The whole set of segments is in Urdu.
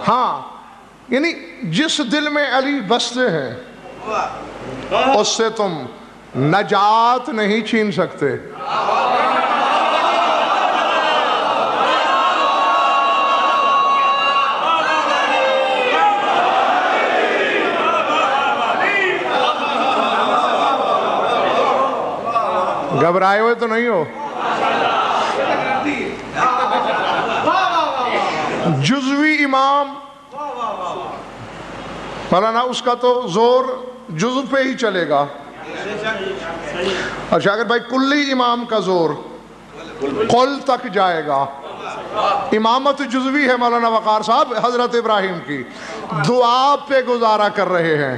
ہاں یعنی جس دل میں علی بستے ہیں اس سے تم نجات نہیں چھین سکتے. گھبرائے ہوئے تو نہیں ہو؟ جزوی امام مولانا اس کا تو زور جزو پہ ہی چلے گا، اور شاگرد بھائی کلی امام کا زور قل تک جائے گا. امامت جزوی ہے مولانا وقار صاحب حضرت ابراہیم کی، دعا پہ گزارا کر رہے ہیں.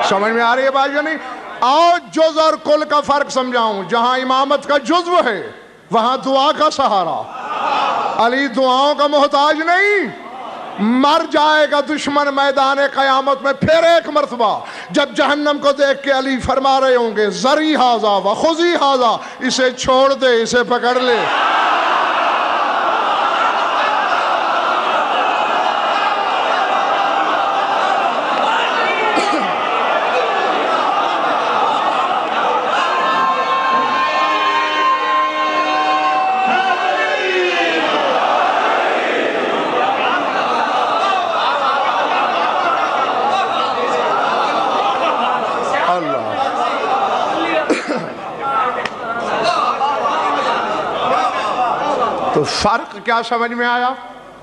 سمجھ میں آ رہی ہے بات یا نہیں؟ آؤ جز اور کل کا فرق سمجھاؤں. جہاں امامت کا جزو ہے وہاں دعا کا سہارا. علی دعاؤں کا محتاج نہیں. مر جائے گا دشمن میدان قیامت میں پھر ایک مرتبہ، جب جہنم کو دیکھ کے علی فرما رہے ہوں گے ذری ھذا و خذی ھذا، اسے چھوڑ دے، اسے پکڑ لے. تو فرق کیا سمجھ میں آیا؟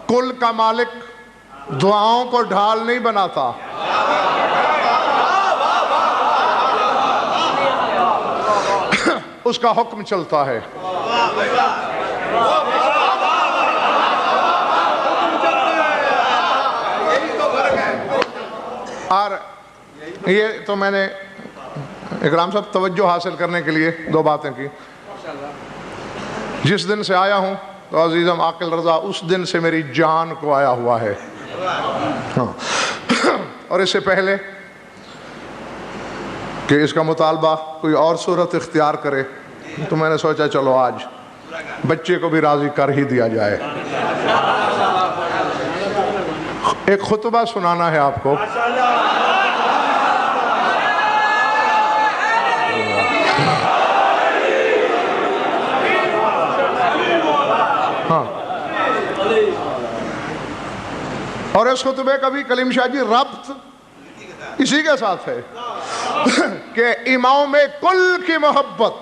کل کا مالک دعاؤں کو ڈھال نہیں بناتا، اس کا حکم چلتا ہے. اور یہ تو میں نے اکرام صاحب توجہ حاصل کرنے کے لیے دو باتیں کی. جس دن سے آیا ہوں تو عزیزم عاقل رضا اس دن سے میری جان کو آیا ہوا ہے. اور اس سے پہلے کہ اس کا مطالبہ کوئی اور صورت اختیار کرے تو میں نے سوچا چلو آج بچے کو بھی راضی کر ہی دیا جائے. ایک خطبہ سنانا ہے آپ کو. ہاں، اور اس خطبے کا بھی کلیم شاہ جی ربط اسی کے ساتھ ہے کہ امام کل کی محبت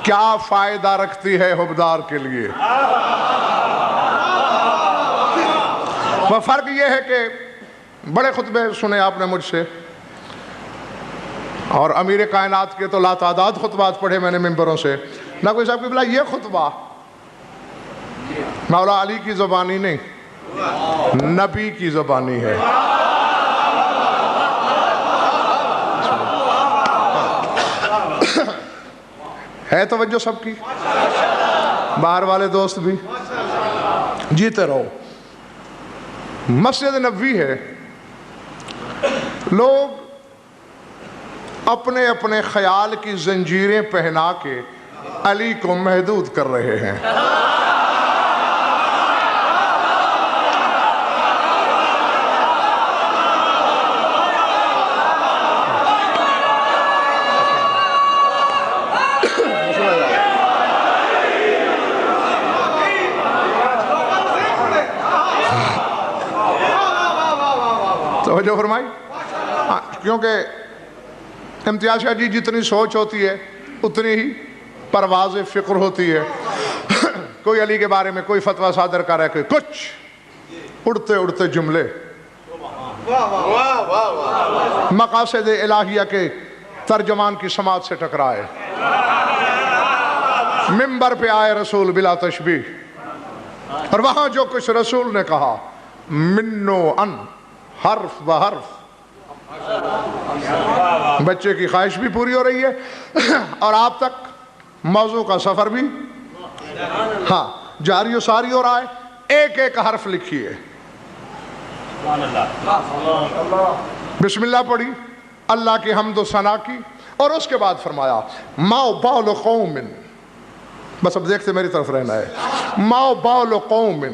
کیا فائدہ رکھتی ہے حبدار کے لیے. وہ فرق یہ ہے کہ بڑے خطبے سنے آپ نے مجھ سے، اور امیر کائنات کے تو لاتعداد خطبات پڑھے میں نے ممبروں سے. نہ کوئی صاحب کی بلا یہ خطبہ مولا علی کی زبانی نہیں، نبی کی زبانی ہے. ہے توجہ سب کی؟ باہر والے دوست بھی جیتے رہو. مسجد نبوی ہے، لوگ اپنے اپنے خیال کی زنجیریں پہنا کے علی کو محدود کر رہے ہیں. توجہ فرمائی. کیونکہ امتیاز شاہ جی جتنی سوچ ہوتی ہے اتنی ہی پرواز فکر ہوتی ہے. کوئی علی کے بارے میں کوئی فتویٰ صادر کر رہا ہے، کوئی کچھ اڑتے اڑتے جملے مقاصد الہیہ کے ترجمان کی سماعت سے ٹکرائے. ممبر پہ آئے رسول بلا تشبیہ، اور وہاں جو کچھ رسول نے کہا منو ان حرف بحرف، بچے کی خواہش بھی پوری ہو رہی ہے اور آپ تک موضوع کا سفر بھی. ہاں، جاری و ساری ہو رہا ہے، ایک ایک حرف لکھیے. بسم اللہ پڑھی، اللہ کی حمد و ثنا کی، اور اس کے بعد فرمایا ما بال قوم، بس اب دیکھتے میری طرف رہنا ہے، ما بال قوم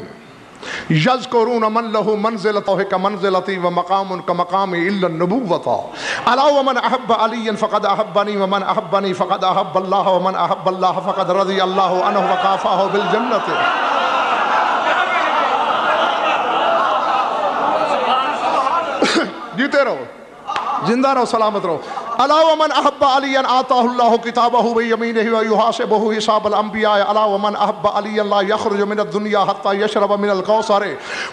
یذکرون من له منزلۃ کمنزلتی ومقام کمقامی الا النبوۃ الا ومن احب علی فقد احبنی ومن احبنی فقد احب اللہ ومن احب اللہ فقد رضی اللہ عنہ وکافاہ بالجنۃ. جیتے رہو، زندہ رہو، سلامت رہو. الا ومن احب علی آتاہ اللہ کتابہ بیمینہ ویحاسبہ حساب الانبیاء. الا ومن احب علی لا یخرج من الدنیا حتی یشرب من الکوثر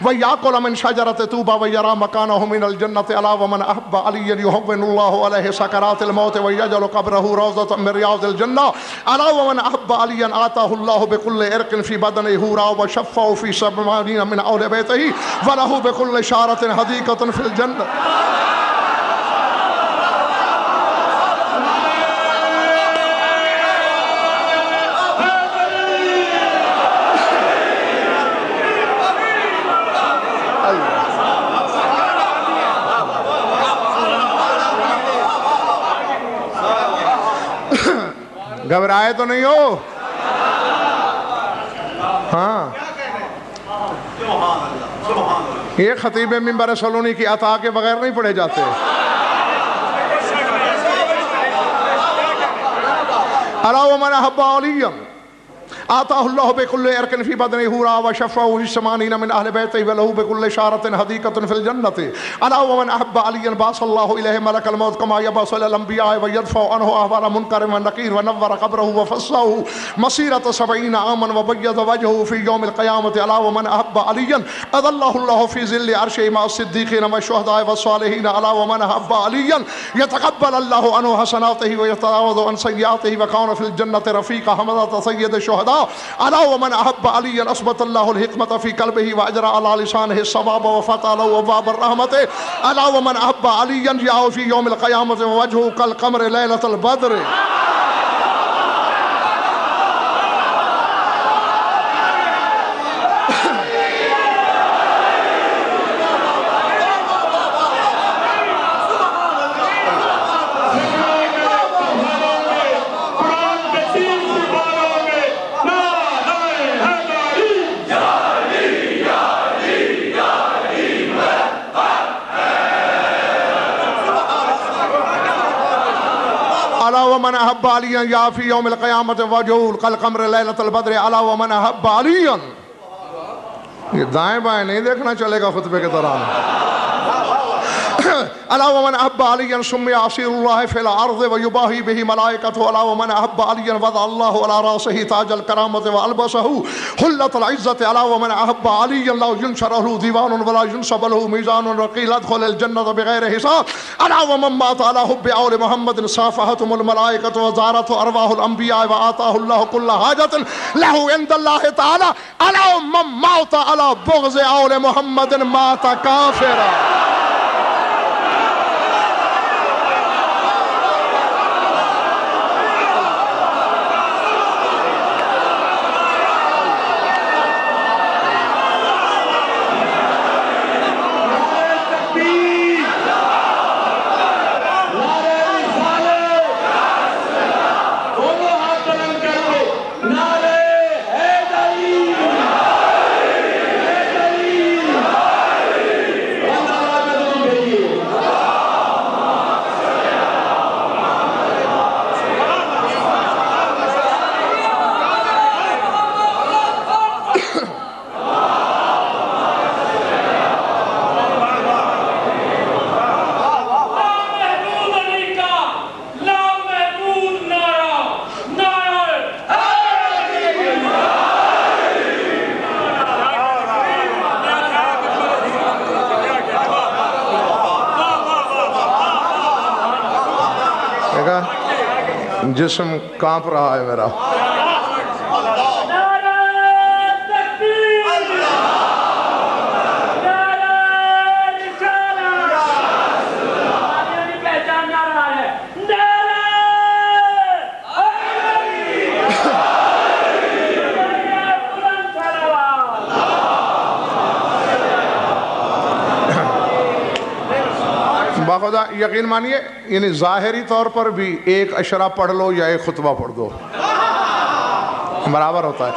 ویاکل من شجرۃ طوبی ویرى مکانہ من الجنۃ. الا ومن احب علی یہون اللہ علیہ سکرات الموت ویجعل قبرہ روضۃ من ریاض الجنہ. الا ومن احب علی آتاہ اللہ بکل عرق فی بدنہ حورا وشفعہ فی 70 من اہل بیتہ ولہ بکل شعرۃ حدیقۃ فی الجنہ. گھبرائے تو نہیں ہو؟ ہاں، یہ خطیب منبر سلونی کی عطا کے بغیر نہیں پڑھے جاتے. الا ومن احب علیٰ آتاہ اللہ بکل عرق فی بدنہ حورا وشفعہ فی 80 من اہل بیتہ ولہ بکل شعرۃ حدیقۃ فی الجنۃ. الا ومن احب علی بعث اللہ الیہ ملک الموت کما یبعث الانبیاء ویدفع عنہ احوال منکر ونکیر ونور قبرہ وفصلہ مسیرۃ 70 عاما وبیض وجہہ فی یوم القیامۃ. الا ومن احب علی اظلہ اللہ فی ظل عرشہ مع الصدیقین والشہداء والصالحین. الا ومن احب علی یتقبل اللہ عنہ حسناتہ ویتجاوز عن سیئاتہ وکان فی الجنۃ رفیقا حمزۃ سید الشہداء. الا ومن احب علی اثبت اللہ الحکمت فی قلبہ واجرى علی لسانہ الصواب وفتح له ابواب الرحمت. الا ومن احب علی یأتی فی یوم القیامۃ ووجہہ کالقمر لیلۃ البدر. ومن احب علی یا فی یوم القیامت وجہہ کالقمر لیلۃ البدر. الا ومن احب علی، یہ دائیں بائیں نہیں دیکھنا چلے گا خطبے کے دوران. الا ومن احب علی سمی عصیر اللہ فی الارض ویباہی بہ ملائکتہ. الا ومن احب علی وضع اللہ علی راسہ تاج الکرامۃ والبسہ حلۃ العزۃ. الا ومن احب علی لا ینشر له دیوان ولا ینصب له میزان رقیل ادخل الجنۃ بغیر حساب. الا ومن مات علی حب آل محمد صافحتهم الملائکۃ وزارت ارواح الانبیاء وآتاہ اللہ کل حاجۃ له عند اللہ تعالی. الا ومن مات علی بغض آل محمد مات کافرا. جسم کانپ رہا ہے میرا. خدا یقین مانیے یعنی ظاہری طور پر بھی ایک اشرا پڑھ لو یا ایک خطبہ پڑھ دو برابر ہوتا ہے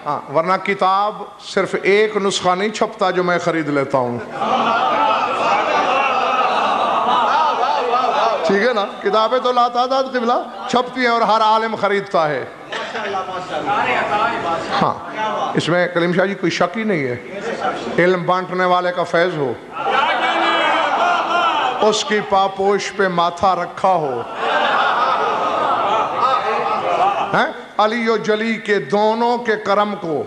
ہاں، ورنہ کتاب صرف ایک نسخہ نہیں چھپتا جو میں خرید لیتا ہوں، ٹھیک ہے نا؟ کتابیں تو لاتعداد قبلہ چھپتی ہیں اور ہر عالم خریدتا ہے۔ ہاں، اس میں کلیم شاہ جی کوئی شک ہی نہیں ہے، علم بانٹنے والے کا فیض ہو، اس کی پاپوش پہ ماتھا رکھا ہو، علی و جلی کے دونوں کے کرم کو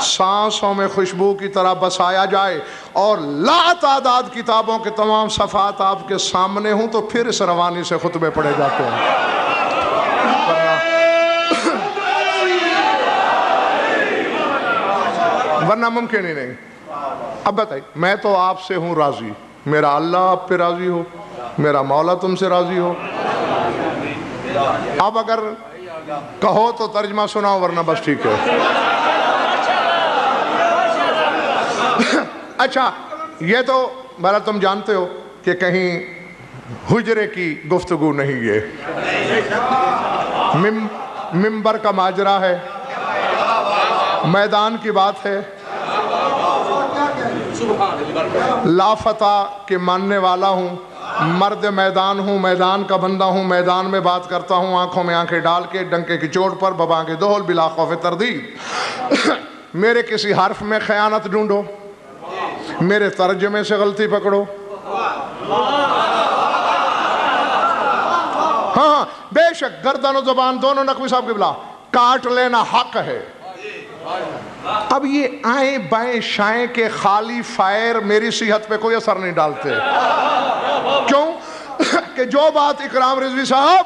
سانسوں میں خوشبو کی طرح بسایا جائے اور لا تعداد کتابوں کے تمام صفحات آپ کے سامنے ہوں تو پھر اس روانی سے خطبے پڑھے جاتے ہیں، ورنہ ممکن ہی نہیں۔ اب بتائیے، میں تو آپ سے ہوں راضی، میرا اللہ آپ پہ راضی ہو، میرا مولا تم سے راضی ہو، اب اگر کہو تو ترجمہ سناؤ ورنہ بس ٹھیک ہے۔ اچھا، یہ تو بہرحال تم جانتے ہو کہ کہیں حجرے کی گفتگو نہیں ہے، ممبر کا ماجرا ہے، میدان کی بات ہے، لافتہ کے ماننے والا ہوں، مرد میدان ہوں، میدان کا بندہ ہوں، میدان میں بات کرتا ہوں، آنکھوں میں آنکھیں ڈال کے، ڈنکے کی چوٹ پر، ببانگ دہل، بلا خوف تردید۔ میرے کسی حرف میں خیانت ڈھونڈو، میرے ترجمے سے غلطی پکڑو، ہاں بے شک گردن و زبان دونوں نقوی صاحب قبلہ کاٹ لینا حق ہے۔ اب یہ آئیں بائیں شائیں کے خالی فائر میری صحت پہ کوئی اثر نہیں ڈالتے، کیوں کہ جو بات اکرام رضوی صاحب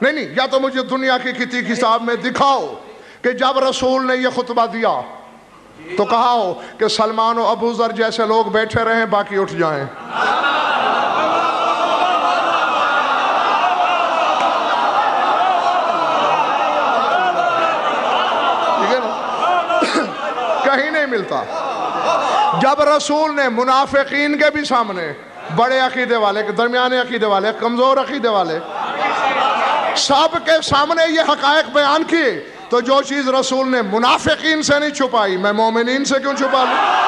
نہیں، یا تو مجھے دنیا کی کسی کتاب میں دکھاؤ کہ جب رسول نے یہ خطبہ دیا تو کہا ہو کہ سلمان و ابو ذر جیسے لوگ بیٹھے رہیں باقی اٹھ جائیں، کہیں نہیں ملتا۔ جب رسول نے منافقین کے بھی سامنے، بڑے عقیدے والے، درمیانے عقیدے والے، کمزور عقیدے والے، سب کے سامنے یہ حقائق بیان کیے تو جو چیز رسول نے منافقین سے نہیں چھپائی میں مومنین سے کیوں چھپا لوں؟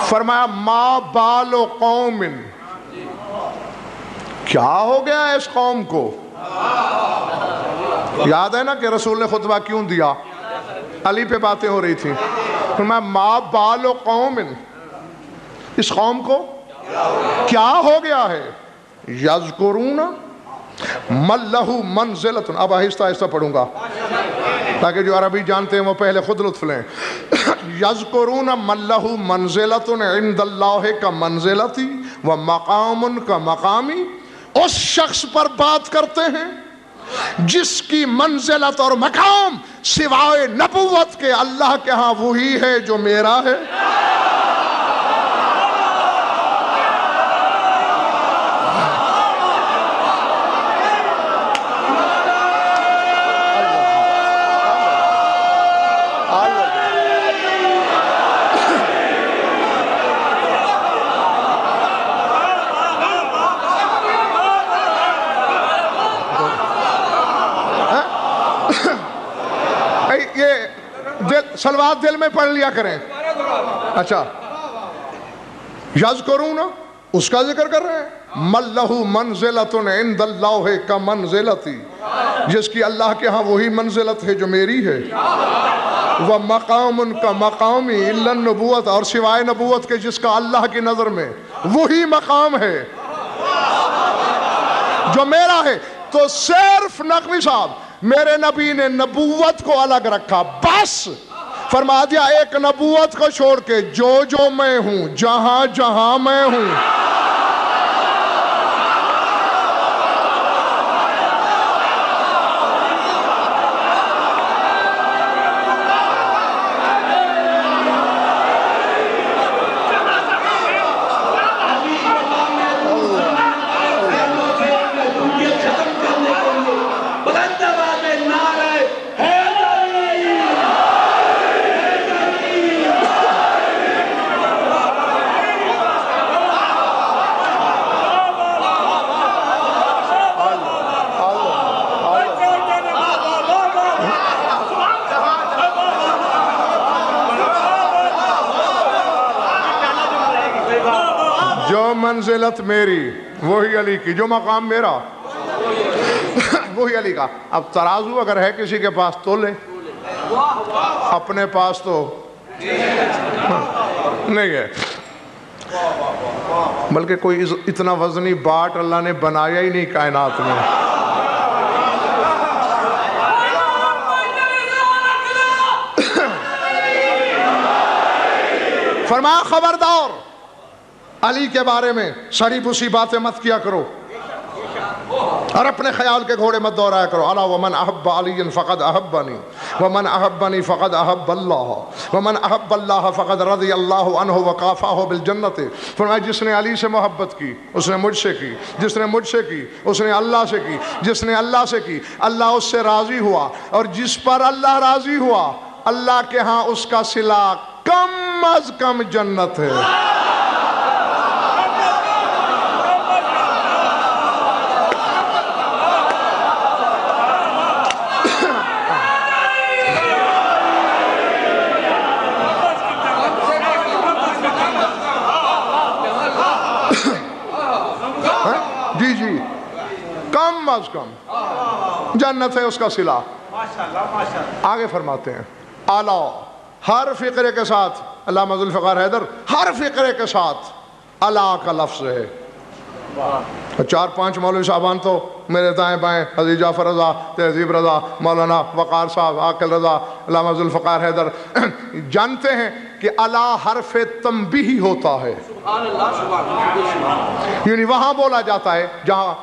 فرمایا ما بال قوم، کیا ہو گیا اس قوم کو؟ یاد ہے نا کہ رسول نے خطبہ کیوں دیا؟ علی پہ باتیں ہو رہی تھیں، فرمایا ما بال قوم، اس قوم کو کیا ہو گیا ہے؟ یذکرون من لہ منزلۃ، اب آہستہ آہستہ پڑھوں گا تاکہ جو عربی جانتے ہیں وہ پہلے خود لطف لیں۔ یذکرون من لہ منزلۃ عند اللہ کا منزلتی و مقام کا مقامی، اس شخص پر بات کرتے ہیں جس کی منزلت اور مقام سوائے نبوت کے اللہ کے ہاں وہی ہے جو میرا ہے۔ سلوات دل میں پڑھ لیا کریں۔ اچھا، یذکرون اس کا ذکر کر رہے ہیں، من لہ منزلۃ عند اللہ کا منزلتی، جس کی اللہ کے ہاں وہی منزلت ہے جو میری ہے، وہ مقام کا مقامی الا النبوت، اور سوائے نبوت کے جس کا اللہ کی نظر میں وہی مقام ہے جو میرا ہے۔ تو صرف نقوی صاحب میرے نبی نے نبوت کو الگ رکھا، بس فرما دیا ایک نبوت کو چھوڑ کے جو میں ہوں، جہاں جہاں میں ہوں، جو منزلت میری وہی علی کی، جو مقام میرا وہی علی کا۔ اب ترازو اگر ہے کسی کے پاس تو لے، اپنے پاس تو نہیں ہے، بلکہ کوئی اتنا وزنی باٹ اللہ نے بنایا ہی نہیں کائنات میں۔ فرمایا خبردار علی کے بارے میں سڑی بسی باتیں مت کیا کرو، اور اپنے خیال کے گھوڑے مت دوڑایا کرو۔ الا ومن احب علی فقد احبنی ومن احبنی فقد احب اللہ ومن احب اللہ فقد رضی اللہ عنہ وکافاہ بالجنت۔ فرمایا جس نے علی سے محبت کی اس نے مجھ سے کی، جس نے مجھ سے کی اس نے اللہ سے کی، جس نے اللہ سے کی اللہ اس سے راضی ہوا، اور جس پر اللہ راضی ہوا اللہ کے ہاں اس کا صلہ کم از کم جنت ہے۔ جی جی کم از کم جنت ہے اس کا صلہ۔ آگے فرماتے ہیں اعلیٰ، ہر فقرے کے ساتھ علامہ ذوالفقار حیدر ہر فقرے کے ساتھ اعلیٰ کا لفظ ہے۔ 4-5 مولوی صاحبان تو میرے دائیں بائیں، حضرت جعفر رضا، تہذیب رضا، مولانا وقار صاحب، عاقل رضا، علامہ ذوالفقار حیدر جانتے ہیں کہ اعلیٰ حرف تنبیہی ہوتا ہے، یعنی وہاں بولا جاتا ہے جہاں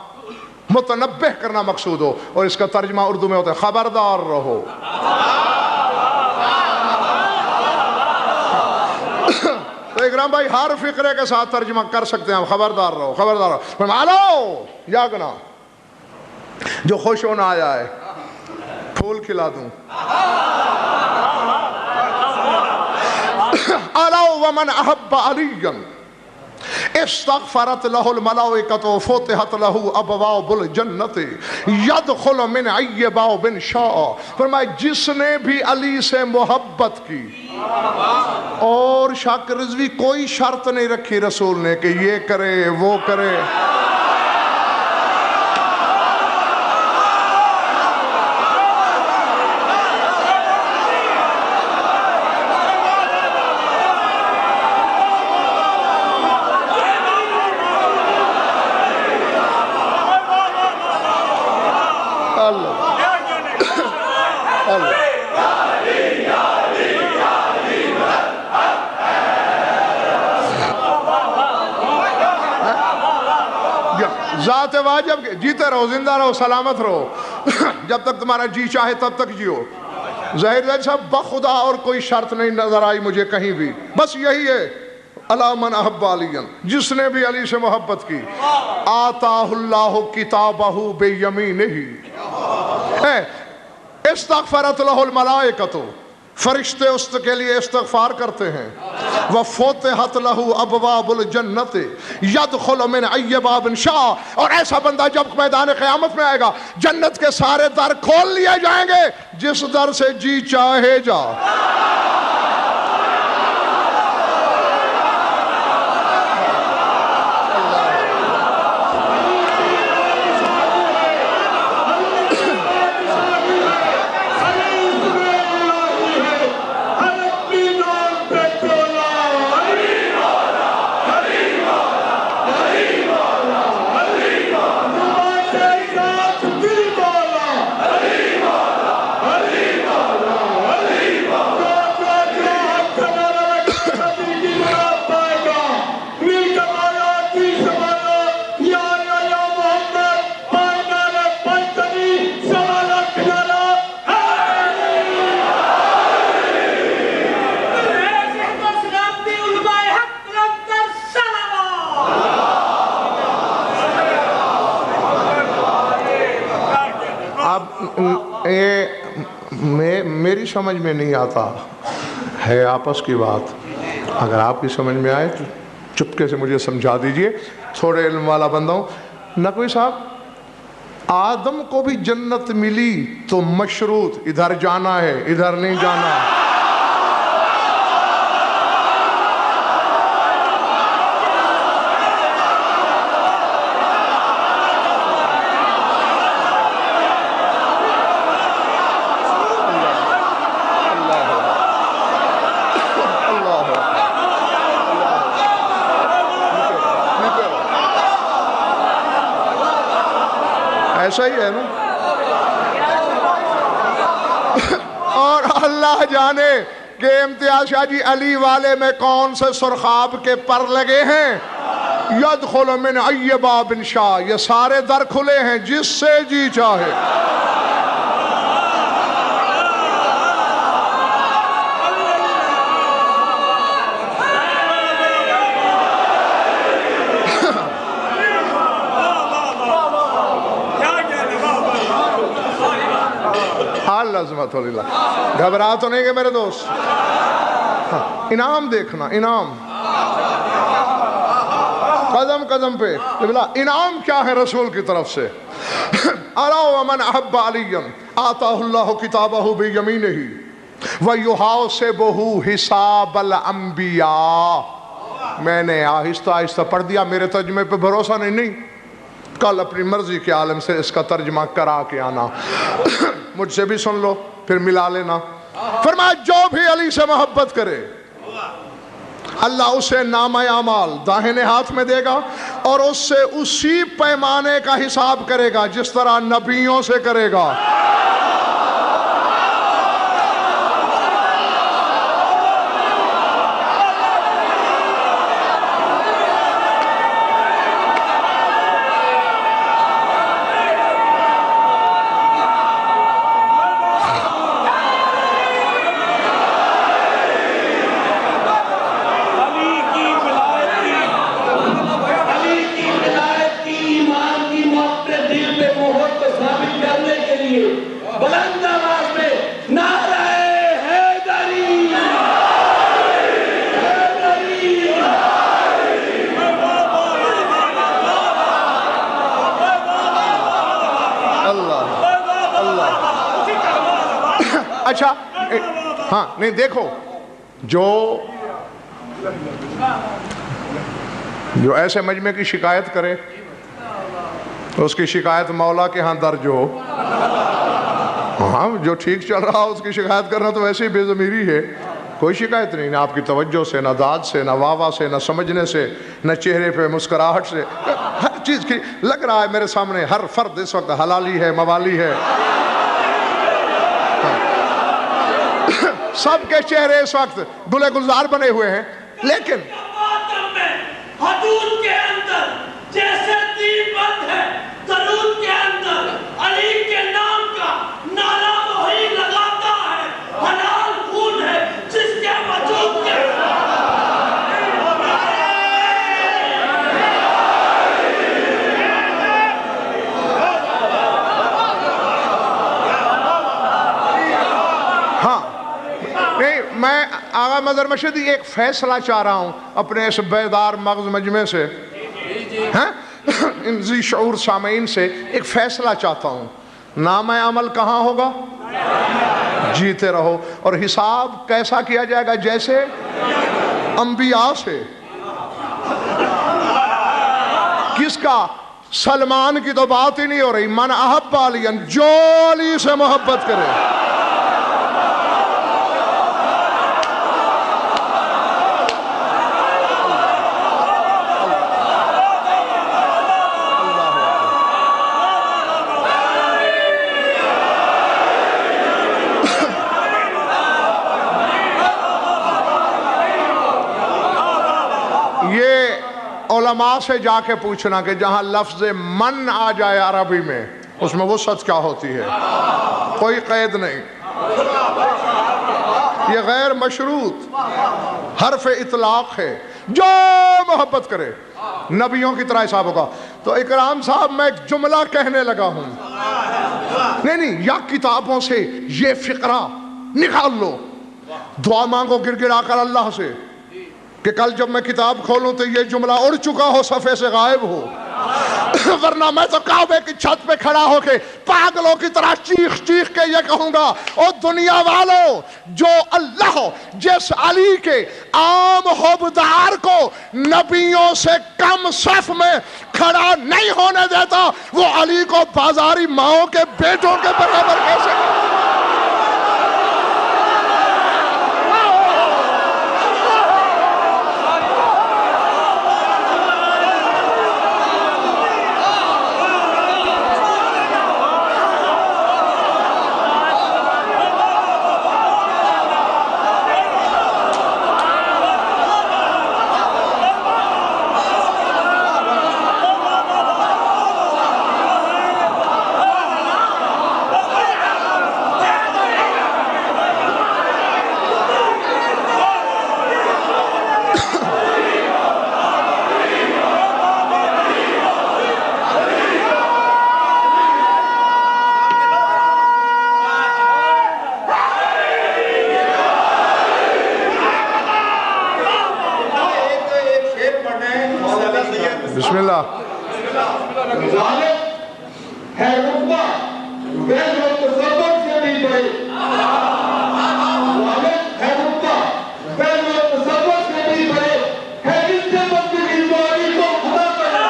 متنبہ کرنا مقصود ہو، اور اس کا ترجمہ اردو میں ہوتا ہے خبردار رہو۔ تو اکرام بھائی ہر فقرے کے ساتھ ترجمہ کر سکتے ہیں، خبردار رہو خبردار رہو۔ فرمایا جاگنا، جو خوش ہونا آیا ہے پھول کھلا دوں۔ الا ومن احب علی استغفرت له الملائکۃ فتحت له ابواب الجنت یدخل من ای باب شاء۔ فرمایا جس نے بھی علی سے محبت کی، اور شاک رضوی کوئی شرط نہیں رکھی رسول نے کہ یہ کرے وہ کرے، ذات واجب جیتے رہو، زندہ رہو، سلامت رہو، جب تک تمہارا جی چاہے تب تک جیو۔ ظاہر صاحب بخدا اور کوئی شرط نہیں نظر آئی مجھے کہیں بھی، بس یہی ہے الا من احب علی، جس نے بھی علی سے محبت کی آتاہ اللہ کتابہ بیمینہ، استغفرت لہ الملائکۃ، فرشتے اس کے لیے استغفار کرتے ہیں، وفتحت لہ ابواب الجنت یدخل من ای باب شاء، اور ایسا بندہ جب میدان قیامت میں آئے گا جنت کے سارے در کھول لیے جائیں گے، جس در سے جی چاہے جا۔ میری سمجھ میں نہیں آتا ہے، آپس کی بات، اگر آپ کی سمجھ میں آئے تو چپکے سے مجھے سمجھا دیجئے، تھوڑے علم والا بندہ ہوں۔ نقوی صاحب آدم کو بھی جنت ملی تو مشروط، ادھر جانا ہے ادھر نہیں جانا۔ ایسا ہی ہے نا. اور اللہ جانے کہ امتیاز شاہ جی علی والے میں کون سے سرخاب کے پر لگے ہیں. یدخل من ای باب شاء، یہ سارے در کھلے ہیں جس سے جی چاہے. عظمت اللہ. گھبرا تو نہیں گے میرے دوست؟ انعام دیکھنا، انعام قدم قدم پہ. انعام کیا ہے رسول کی طرف سے؟ الا ومن احب علیا آتاہ اللہ کتابہ بیمینہ ویحاسبہ حساب الانبیاء. میں نے آہستہ آہستہ پڑھ دیا، میرے ترجمے پہ بھروسہ نہیں. کل اپنی مرضی کے عالم سے اس کا ترجمہ کرا کے آنا. مجھ سے بھی سن لو پھر ملا لینا. فرمایا جو بھی علی سے محبت کرے اللہ اسے نامہ اعمال داہنے ہاتھ میں دے گا اور اس سے اسی پیمانے کا حساب کرے گا جس طرح نبیوں سے کرے گا. اچھا ہاں نہیں دیکھو، جو ایسے مجمع کی شکایت کرے اس کی شکایت مولا کے ہاں درج ہو. ہاں جو ٹھیک چل رہا اس کی شکایت کرنا تو ویسے ہی بے ضمیری ہے. کوئی شکایت نہیں، نہ آپ کی توجہ سے، نہ داد سے، نہ واہ واہ سے، نہ سمجھنے سے، نہ چہرے پہ مسکراہٹ سے. ہر چیز کی لگ رہا ہے میرے سامنے ہر فرد اس وقت حلالی ہے، موالی ہے. سب کے چہرے اس وقت گلے گلزار بنے ہوئے ہیں. لیکن حدود کے اندر جیسے دین بند ہے، درود کے اندر علی کے نام کا نعرہ وہی لگاتا ہے. حلال خون ہے جس کے وجود کے میں آغا مظہر مشہدی ایک فیصلہ چاہ رہا ہوں اپنے اس بیدار مغز مجمع سے، ان ذی شعور سامعین سے ایک فیصلہ چاہتا ہوں. نامہ عمل کہاں ہوگا؟ جیتے رہو. اور حساب کیسا کیا جائے گا؟ جیسے انبیاء سے. کس کا؟ سلمان کی تو بات ہی نہیں ہو رہی. من احب علی، جو علی سے محبت کرے. علماء سے جا کے پوچھنا کہ جہاں لفظ من آ جائے عربی میں اس میں وسعت کیا ہوتی ہے. کوئی قید نہیں، یہ غیر مشروط حرف اطلاق ہے. جو محبت کرے نبیوں کی طرح حساب ہوگا. تو اکرام صاحب میں ایک جملہ کہنے لگا ہوں، نہیں یا کتابوں سے یہ فقرہ نکال لو، دعا مانگو گر گرا کر اللہ سے کہ کل جب میں کتاب کھولوں تو یہ جملہ اڑ چکا ہو، صفحے سے غائب ہو. ورنہ میں تو کعبے کی چھت پہ کھڑا ہو کے پاگلوں کی طرح چیخ چیخ کے یہ کہوں گا، او دنیا والوں، جو اللہ جس علی کے عام حبدار کو نبیوں سے کم صف میں کھڑا نہیں ہونے دیتا، وہ علی کو بازاری ماؤں کے بیٹوں کے برابر کیسے کرتا؟ بسم اللہ. غالب ہے رتبہ ویل و تصور سے بھی بڑے. غالب ہے رتبہ ویل و تصور سے بھی بڑے. ہے اس سے بچے کی دعائی کو خدا کرے.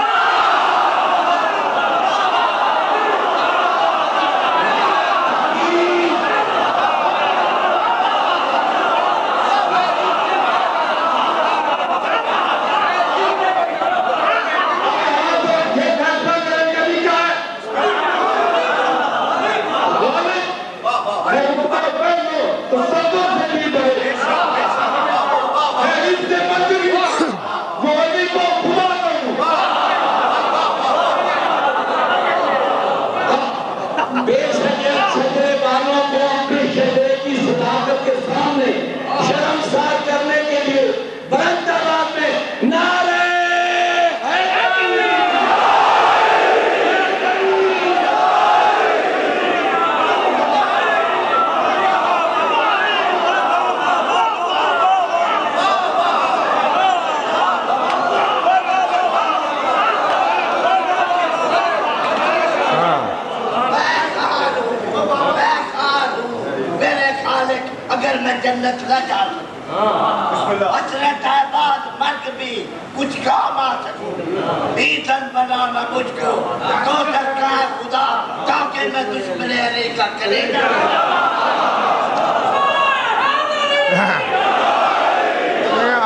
جنت نہ جا سکوں حسرت ہے بعد مرگ بھی کچھ کام آ سکوں. بیٹن بنانا مجھ کو تو کرتا ہے خدا تاکہ میں دشمن علی کا کلیجہ.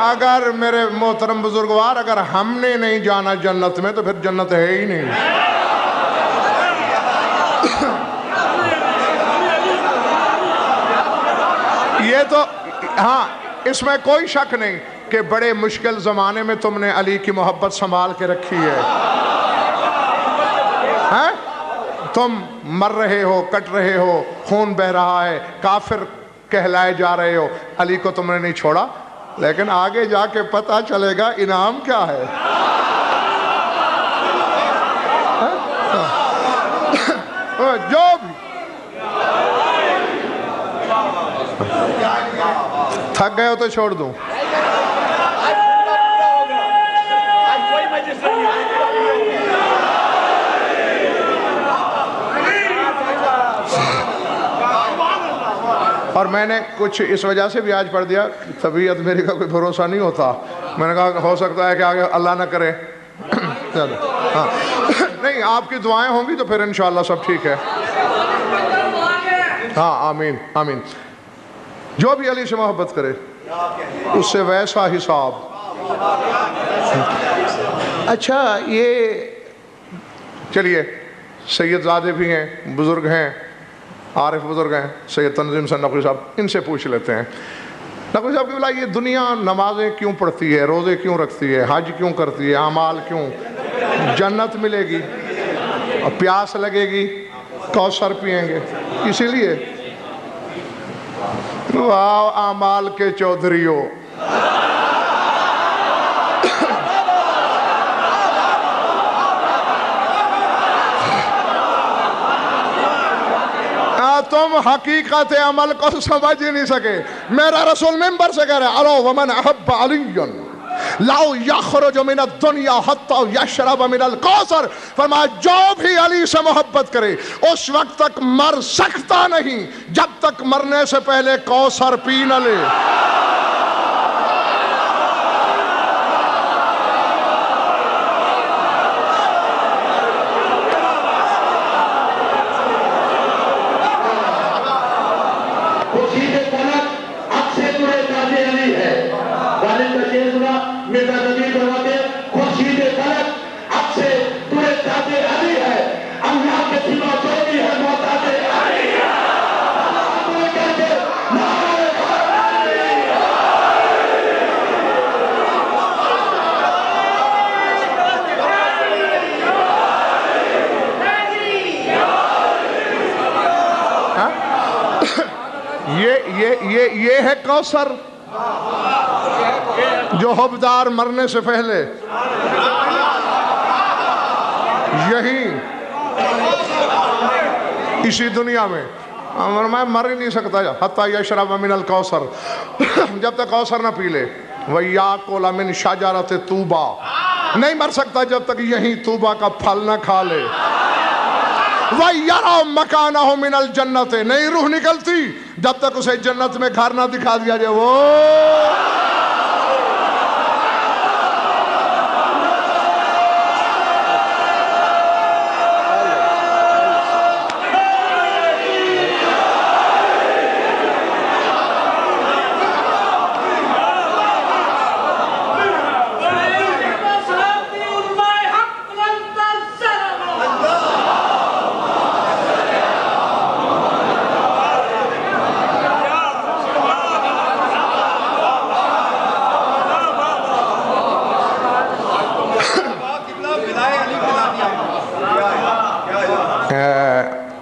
اگر میرے محترم بزرگوار اگر ہم نے نہیں جانا جنت میں تو پھر جنت ہے ہی نہیں. یہ تو ہاں اس میں کوئی شک نہیں کہ بڑے مشکل زمانے میں تم نے علی کی محبت سنبھال کے رکھی ہے. تم مر رہے ہو, کٹ رہے ہو, خون بہ رہا ہے, کافر کہلائے جا رہے ہو, علی کو تم نے نہیں چھوڑا, لیکن آگے جا کے پتہ چلے گا انعام کیا ہے. جو بھی تھک گئے ہو تو چھوڑ دوں. اور میں نے کچھ اس وجہ سے بھی آج پڑھ دیا, طبیعت میری کا کوئی بھروسہ نہیں ہوتا. میں نے کہا ہو سکتا ہے کہ آگے اللہ نہ کرے. ہاں نہیں, آپ کی دعائیں ہوں گی تو پھر انشاءاللہ سب ٹھیک ہے. ہاں آمین آمین. جو بھی علی سے محبت کرے اس سے ویسا حساب. اچھا یہ چلیے, سید زادے بھی ہیں, بزرگ ہیں, عارف بزرگ ہیں, سید تنظیم سے نقوی صاحب, ان سے پوچھ لیتے ہیں. نقوی صاحب کی بلا یہ دنیا نمازیں کیوں پڑھتی ہے, روزے کیوں رکھتی ہے, حج کیوں کرتی ہے, اعمال کیوں؟ جنت ملے گی اور پیاس لگے گی, کوثر پئیں گے, اسی لیے. واہ اعمال کے چودھریوں, تم حقیقت عمل کو سمجھ ہی نہیں سکے. میرا رسول منبر سے کہہ رہے الو ومن احب علی لاؤ یخرج من الدنیا حتی یشرب من الکوثر. فرمایا جو بھی علی سے محبت کرے اس وقت تک مر سکتا نہیں جب تک مرنے سے پہلے کوثر پی نہ لے. یہ ہے کوثر جو حبدار مرنے سے پہلے یہی اسی دنیا میں میں مر ہی نہیں سکتا حتی یشرب من الکوثر, جب تک کوثر نہ پی لے. وَيَأْكُلَ مِن شَجَرَةِ طُوبَى, نہیں مر سکتا جب تک یہیں توبہ کا پھل نہ کھا لے. وَيَرَوْا مَكَانَهُ مِنَ الْجَنَّةِ نہیں روح نکلتی جب تک اسے جنت میں گھر نہ دکھا دیا جائے. وہ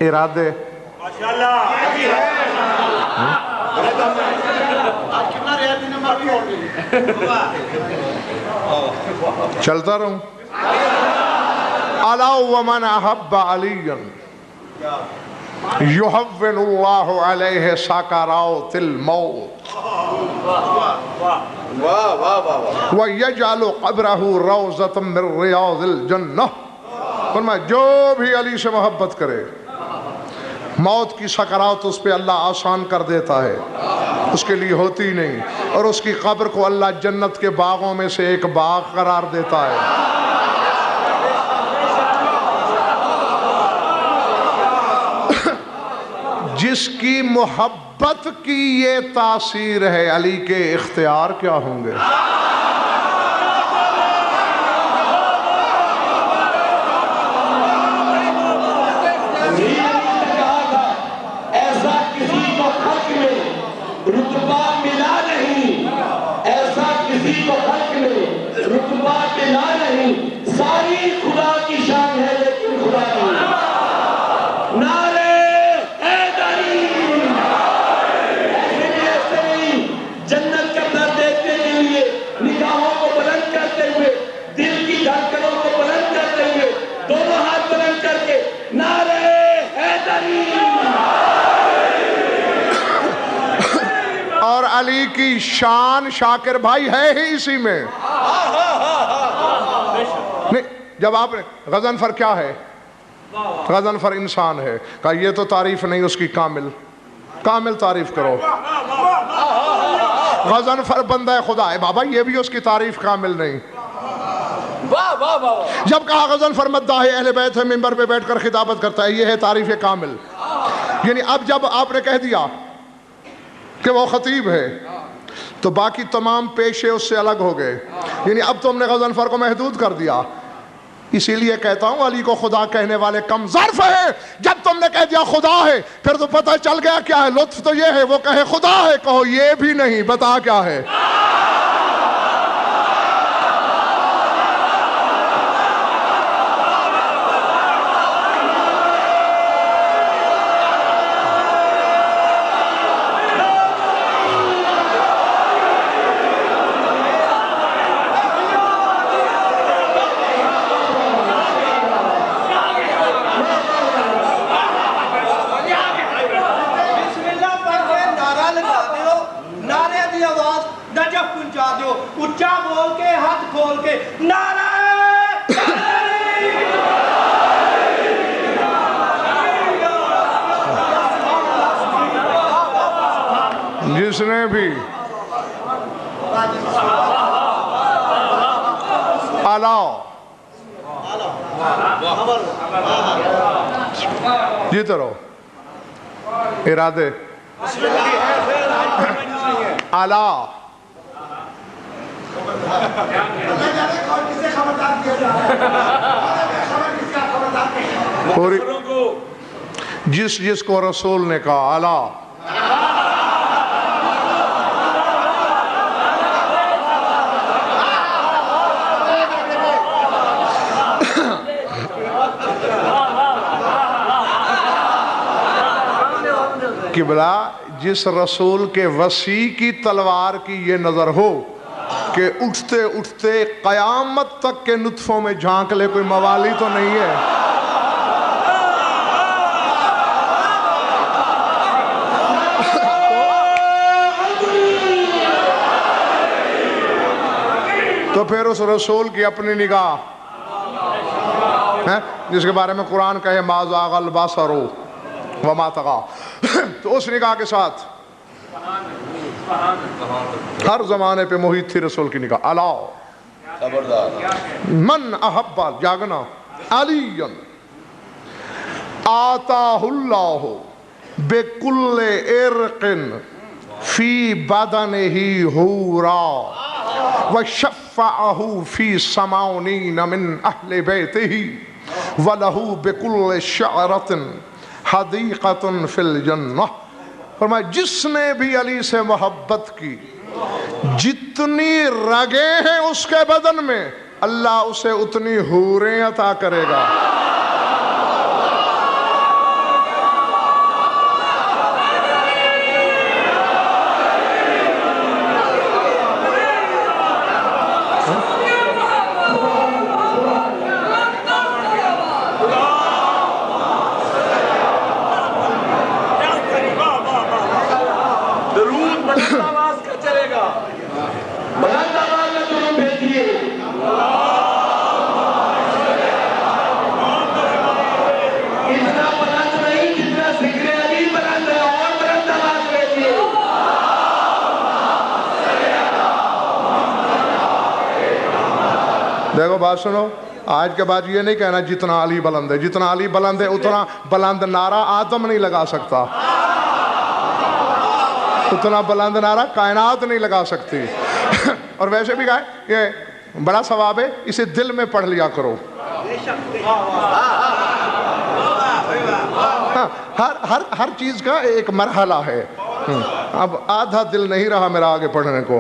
ارادے چلتا رہوں. الا ومن احب علیا یہون اللہ علیہ سکرات الموت ویجعل قبرہ روضۃ من ریاض الجنہ. فرمایا جو بھی علی سے محبت کرے موت کی سکرات اس پہ اللہ آسان کر دیتا ہے, اس کے لیے ہوتی نہیں, اور اس کی قبر کو اللہ جنت کے باغوں میں سے ایک باغ قرار دیتا ہے. جس کی محبت کی یہ تاثیر ہے, علی کے اختیار کیا ہوں گے؟ رتبہ ملا نہیں, ایسا کسی کو خلق میں رتبہ ملا نہیں. ساری خدا کی شان ہے لیکن خدا نہیں. نعرے حیدری. ایسے نہیں جنت کا در دیکھنے کے لیے نگاہوں کو بلند کرتے ہوئے, دل کی دھڑکنوں کو بلند کرتے ہوئے, دونوں ہاتھ بلند کر کے نعرے حیدری. اور علی کی شان شاکر بھائی ہے ہی اسی میں. نہیں, جب آپ نے غضنفر کیا ہے؟ غضنفر انسان ہے. کہا یہ تو تعریف نہیں اس کی, کامل تعریف کرو. غضنفر بندہ خدا ہے بابا, یہ بھی اس کی تعریف کامل نہیں. جب کہا غضنفر مداح اہل بیت ہے, منبر پہ بیٹھ کر خطابت کرتا ہے, یہ ہے تعریف کامل. یعنی اب جب آپ نے کہہ دیا کہ وہ خطیب ہے تو باقی تمام پیشے اس سے الگ ہو گئے. یعنی اب تم نے غضنفر کو محدود کر دیا. اسی لیے کہتا ہوں علی کو خدا کہنے والے کم ظرف ہیں. جب تم نے کہہ دیا خدا ہے پھر تو پتہ چل گیا کیا ہے. لطف تو یہ ہے وہ کہے خدا ہے, کہو یہ بھی نہیں, بتا کیا ہے. اچھا بول کے ہاتھ کھول کے نعرہ جس نے بھی جیتے رہو ارادے اعلیٰ پوری جس کو رسول نے کہا اعلیٰ قبلہ جس رسول کے وسیع کی تلوار کی یہ نظر ہو کہ اٹھتے اٹھتے قیامت تک کے نطفوں میں جھانک لے, کوئی موالی تو نہیں ہے. تو پھر اس رسول کی اپنی نگاہ ہے جس کے بارے میں قرآن کہے ما زاغ البصر وما طغى، تو اس نگاہ کے ساتھ ہر زمانے پہ محیط تھی رسول کی نگاہ. الا من احب، جاگنا، علی آتاہ اللہ بکل ارق فی بدنہ حورا وشفعہ فی سمانین من اہل بیتہ وَلَهُ بِكُلِّ شَعْرَةٍ حَدِيقَةٌ فِي الْجَنَّةِ. فرمایا جس نے بھی علی سے محبت کی، جتنی رگیں ہیں اس کے بدن میں، اللہ اسے اتنی حوریں عطا کرے گا. دیکھو بات سنو، آج کے بعد یہ نہیں کہنا جتنا علی بلند ہے، جتنا علی بلند ہے اتنا بلند نعرہ آدم نہیں لگا سکتا، اتنا بلند نعرہ کائنات نہیں لگا سکتی. اور ویسے بھی کہا یہ بڑا ثواب ہے، اسے دل میں پڑھ لیا کرو. ہر چیز کا ایک مرحلہ ہے. اب آدھا دل نہیں رہا میرا آگے پڑھنے کو.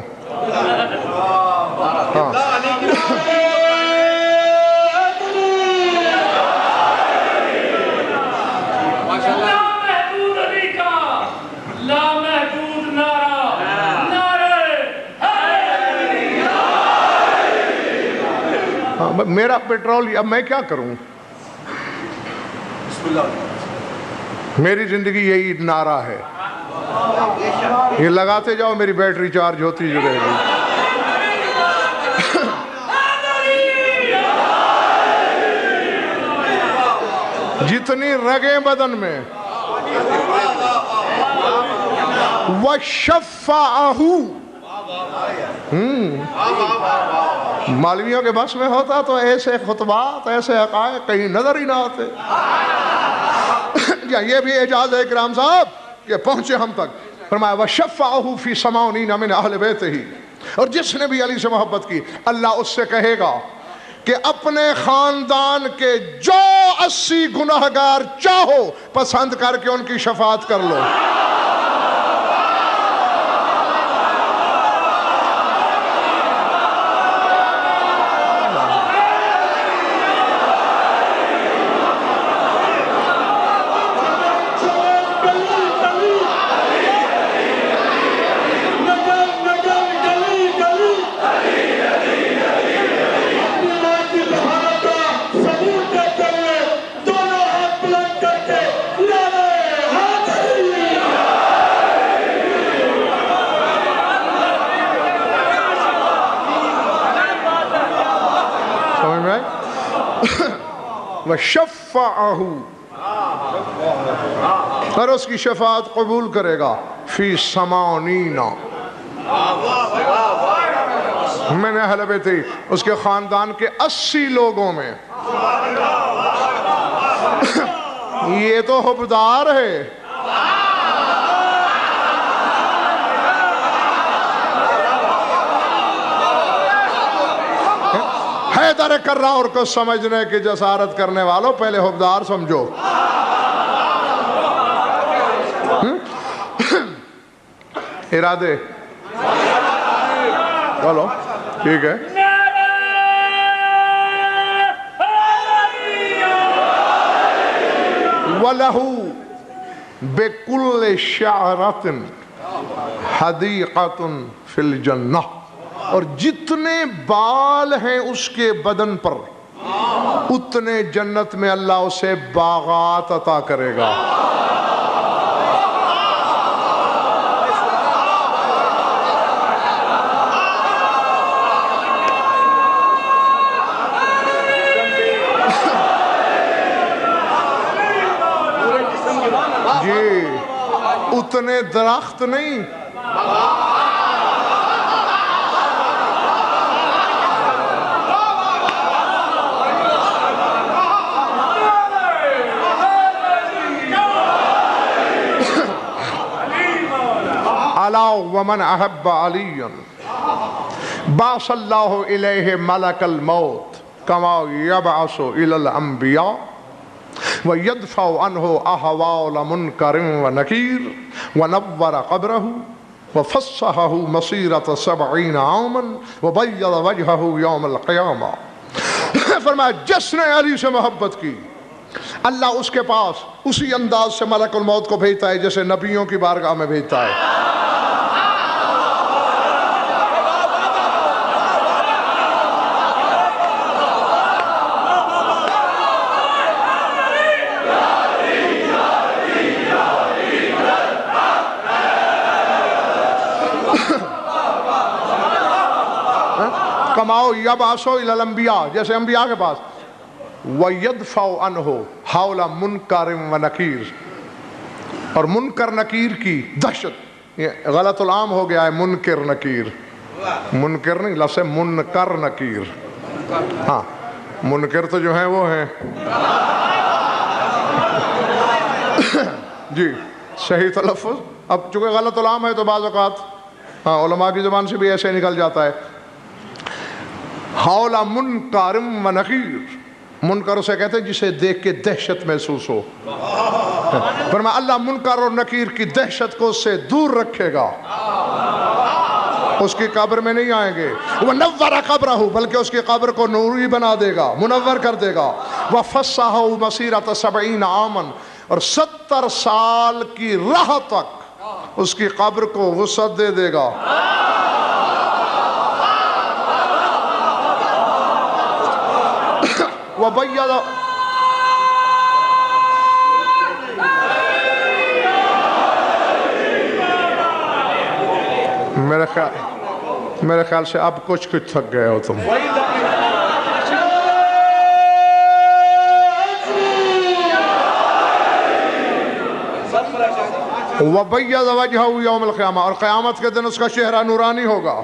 میرا پیٹرول اب میں کیا کروں، میری زندگی یہی نعرہ ہے، یہ لگاتے جاؤ میری بیٹری چارج ہوتی جو رہے گی. جتنی رگیں بدن میں، وَشَفَّعَهُ، مالویوں کے بس میں ہوتا تو ایسے خطبات، ایسے حقائق کہیں نظر ہی نہ آتے. یہ بھی اعجاز ہے کرام صاحب، یہ پہنچے ہم تک. فرمایا وَشَفَّعَهُ فِي سَمَانِينَ مِنْ أَهْلِ بَيْتِهِ، اور جس نے بھی علی سے محبت کی اللہ اس سے کہے گا کہ اپنے خاندان کے جو 80 گناہگار چاہو پسند کر کے ان کی شفاعت کر لو. وَشَفَّعَهُ، اور اس کی شفاعت قبول کرے گا فی سمانین من اہل بیتہ، اس کے خاندان کے 80 لوگوں میں. یہ تو حبدار ہے. حیدر کرار کو سمجھنے کی جسارت کرنے والوں پہلے حبدار سمجھو. ارادے چلو ٹھیک ہے. وَلَهُ بِكُلِّ شَعْرَةٍ حَدِيقَةٌ فِي الْجَنَّةِ، اور جتنے بال ہیں اس کے بدن پر اتنے جنت میں اللہ اسے باغات عطا کرے گا. یہ اتنے درخت نہیں، الا ومن احب علی بعث اللہ الیہ ملک الموت کما یبعث الی الانبیاء ویدفع عنہ احوال منکر ونکیر ونور قبرہ وفسحہ مسیرۃ 70 عاما وبید وجہہ یوم القیامہ۔ فرمایا جس نے علی سے محبت کی اللہ اس کے پاس اسی انداز سے ملک الموت کو بھیجتا ہے جیسے نبیوں کی بارگاہ میں بھیجتا ہے۔ کماؤ یبعثو الی الانبیاء جیسے انبیاء کے پاس، وَيَدْفَعُ عَنْهُ حَوْلَ مُنْكَرٍ وَنَكِيرٍ، اور منکر نکیر کی دہشت، یہ غلط العام ہو گیا ہے منکر نکیر، منکر نہیں لفظ ہے منکر نکیر، ہاں منکر تو جو ہیں وہ ہیں جی صحیح تلفظ، اب چونکہ غلط العام ہے تو بعض اوقات ہاں علماء کی زبان سے بھی ایسے نکل جاتا ہے۔ حول منکر و نکیر، منکر اسے کہتے ہیں جسے دیکھ کے دہشت محسوس ہو، فرمایا اللہ منکر اور نکیر کی دہشت کو اس سے دور رکھے گا، اس کی قبر میں نہیں آئیں گے، وَنَوَّرَ قَبْرَهُ بلکہ اس کی قبر کو نوری بنا دے گا، منور کر دے گا، وَفَسَّحَهُ مَسِيرَةَ 70 عَامًا، اور 70 سال کی راہ تک اس کی قبر کو وسعت دے دے گا۔ وَبَيَّضَ میرے خیال سے اب کچھ تھک گئے ہو تم۔ وَبَيَّضَ وَجْهَهُ يَوْمَ الْقِيَامَةِ، اور قیامت کے دن اس کا چہرہ نورانی ہوگا۔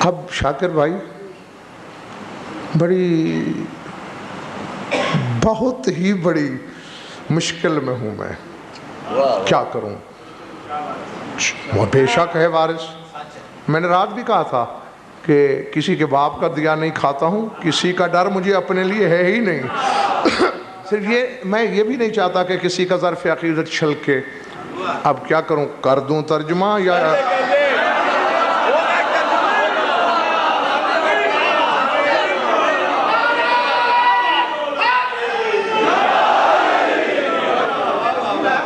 اب شاکر بھائی بہت ہی بڑی مشکل میں ہوں میں، کیا کروں؟ بے شک ہے وارث، میں نے رات بھی کہا تھا کہ کسی کے باپ کا دیا نہیں کھاتا ہوں، کسی کا ڈر مجھے اپنے لیے ہے ہی نہیں، صرف میں یہ بھی نہیں چاہتا کہ کسی کا ظرف عقیدت چھلکے۔ اب کیا کروں، کر دوں ترجمہ یا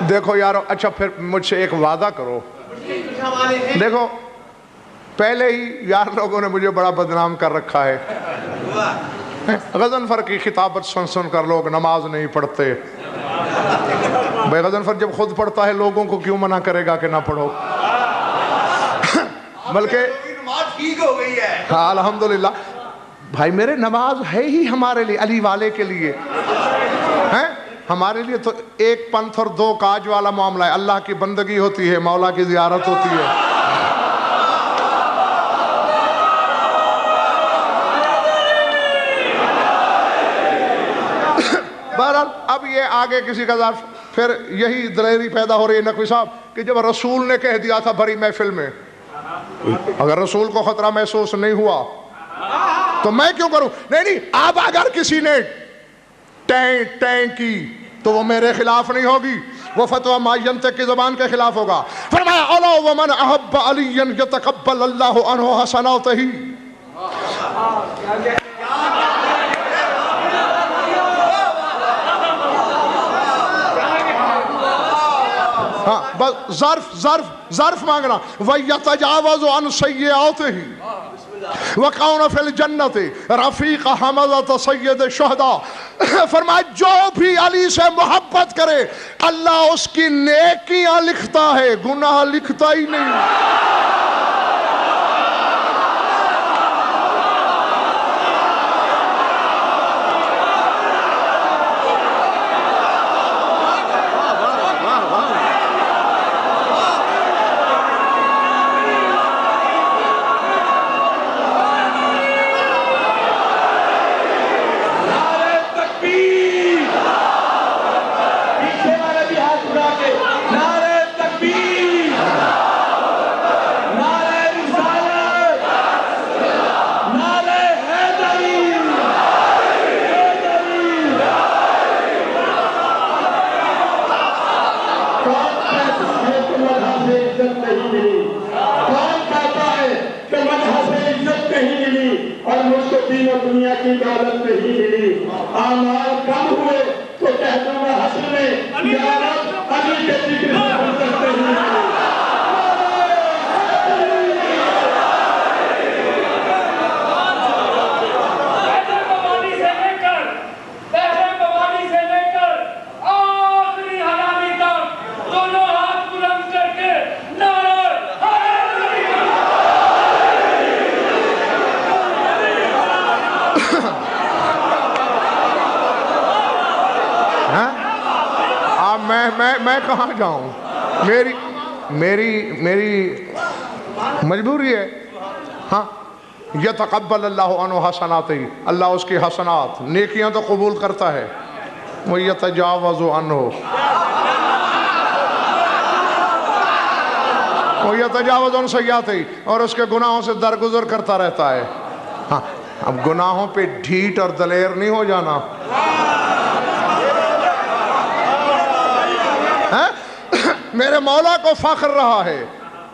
دیکھو یارو، اچھا پھر مجھ سے ایک وعدہ کرو، دیکھو پہلے ہی یار لوگوں نے مجھے بڑا بدنام کر رکھا ہے، غضنفر کی خطابت سن کر لوگ نماز نہیں پڑھتے، بھائی غضنفر جب خود پڑھتا ہے لوگوں کو کیوں منع کرے گا کہ نہ پڑھو؟ بلکہ نماز ٹھیک ہو گئی ہے، ہاں الحمدللہ بھائی، میرے نماز ہے ہی ہمارے لیے، علی والے کے لیے ہیں، ہمارے لیے تو ایک پنتھ اور 2 کاج والا معاملہ ہے، اللہ کی بندگی ہوتی ہے، مولا کی زیارت ہوتی ہے۔ بہرحال اب یہ آگے کسی کا ظرف، پھر یہی دلیری پیدا ہو رہی ہے نقوی صاحب کہ جب رسول نے کہہ دیا تھا بھری محفل میں، اگر رسول کو خطرہ محسوس نہیں ہوا تو میں کیوں کروں؟ نہیں، اب اگر کسی نے ٹیں کی تو وہ میرے خلاف نہیں ہوگی، وہ فتویٰ معینتک کی زبان کے خلاف ہوگا۔ فرمایا الا ومن احب علی یتقبل اللہ عنہ حسناتہ، ہاں بس ظرف مانگنا، وَيَتَجَاوَزُ عَنْ سَيِّئَاتِهِ وَقَوْنَ فِي الْجَنَّةِ رَفِيقَ حَمَزَةَ سَيِّدِ الشُّهَدَاء، فرمایا جو بھی علی سے محبت کرے اللہ اس کی نیکیاں لکھتا ہے، گناہ لکھتا ہی نہیں۔ مجھ کو دین اور دنیا کی دولت نہیں ملی، اعمال کم ہوئے تو کہہ دوں گا حسن میں یا رب علی کے ذکر سے فرصت نہیں ملی۔ میں کہاں جاؤں؟ میری مجبوری ہے۔ ہاں، یتقبل اللہ عنہ حسناتہ، اللہ اس کی حسنات نیکیاں تو قبول کرتا ہے، ویتجاوز عنہ، ویتجاوز عن سیئاتہ، اور اس کے گناہوں سے درگزر کرتا رہتا ہے۔ ہاں، اب گناہوں پہ ڈھیٹ اور دلیر نہیں ہو جانا۔ میرے مولا کو فخر رہا ہے،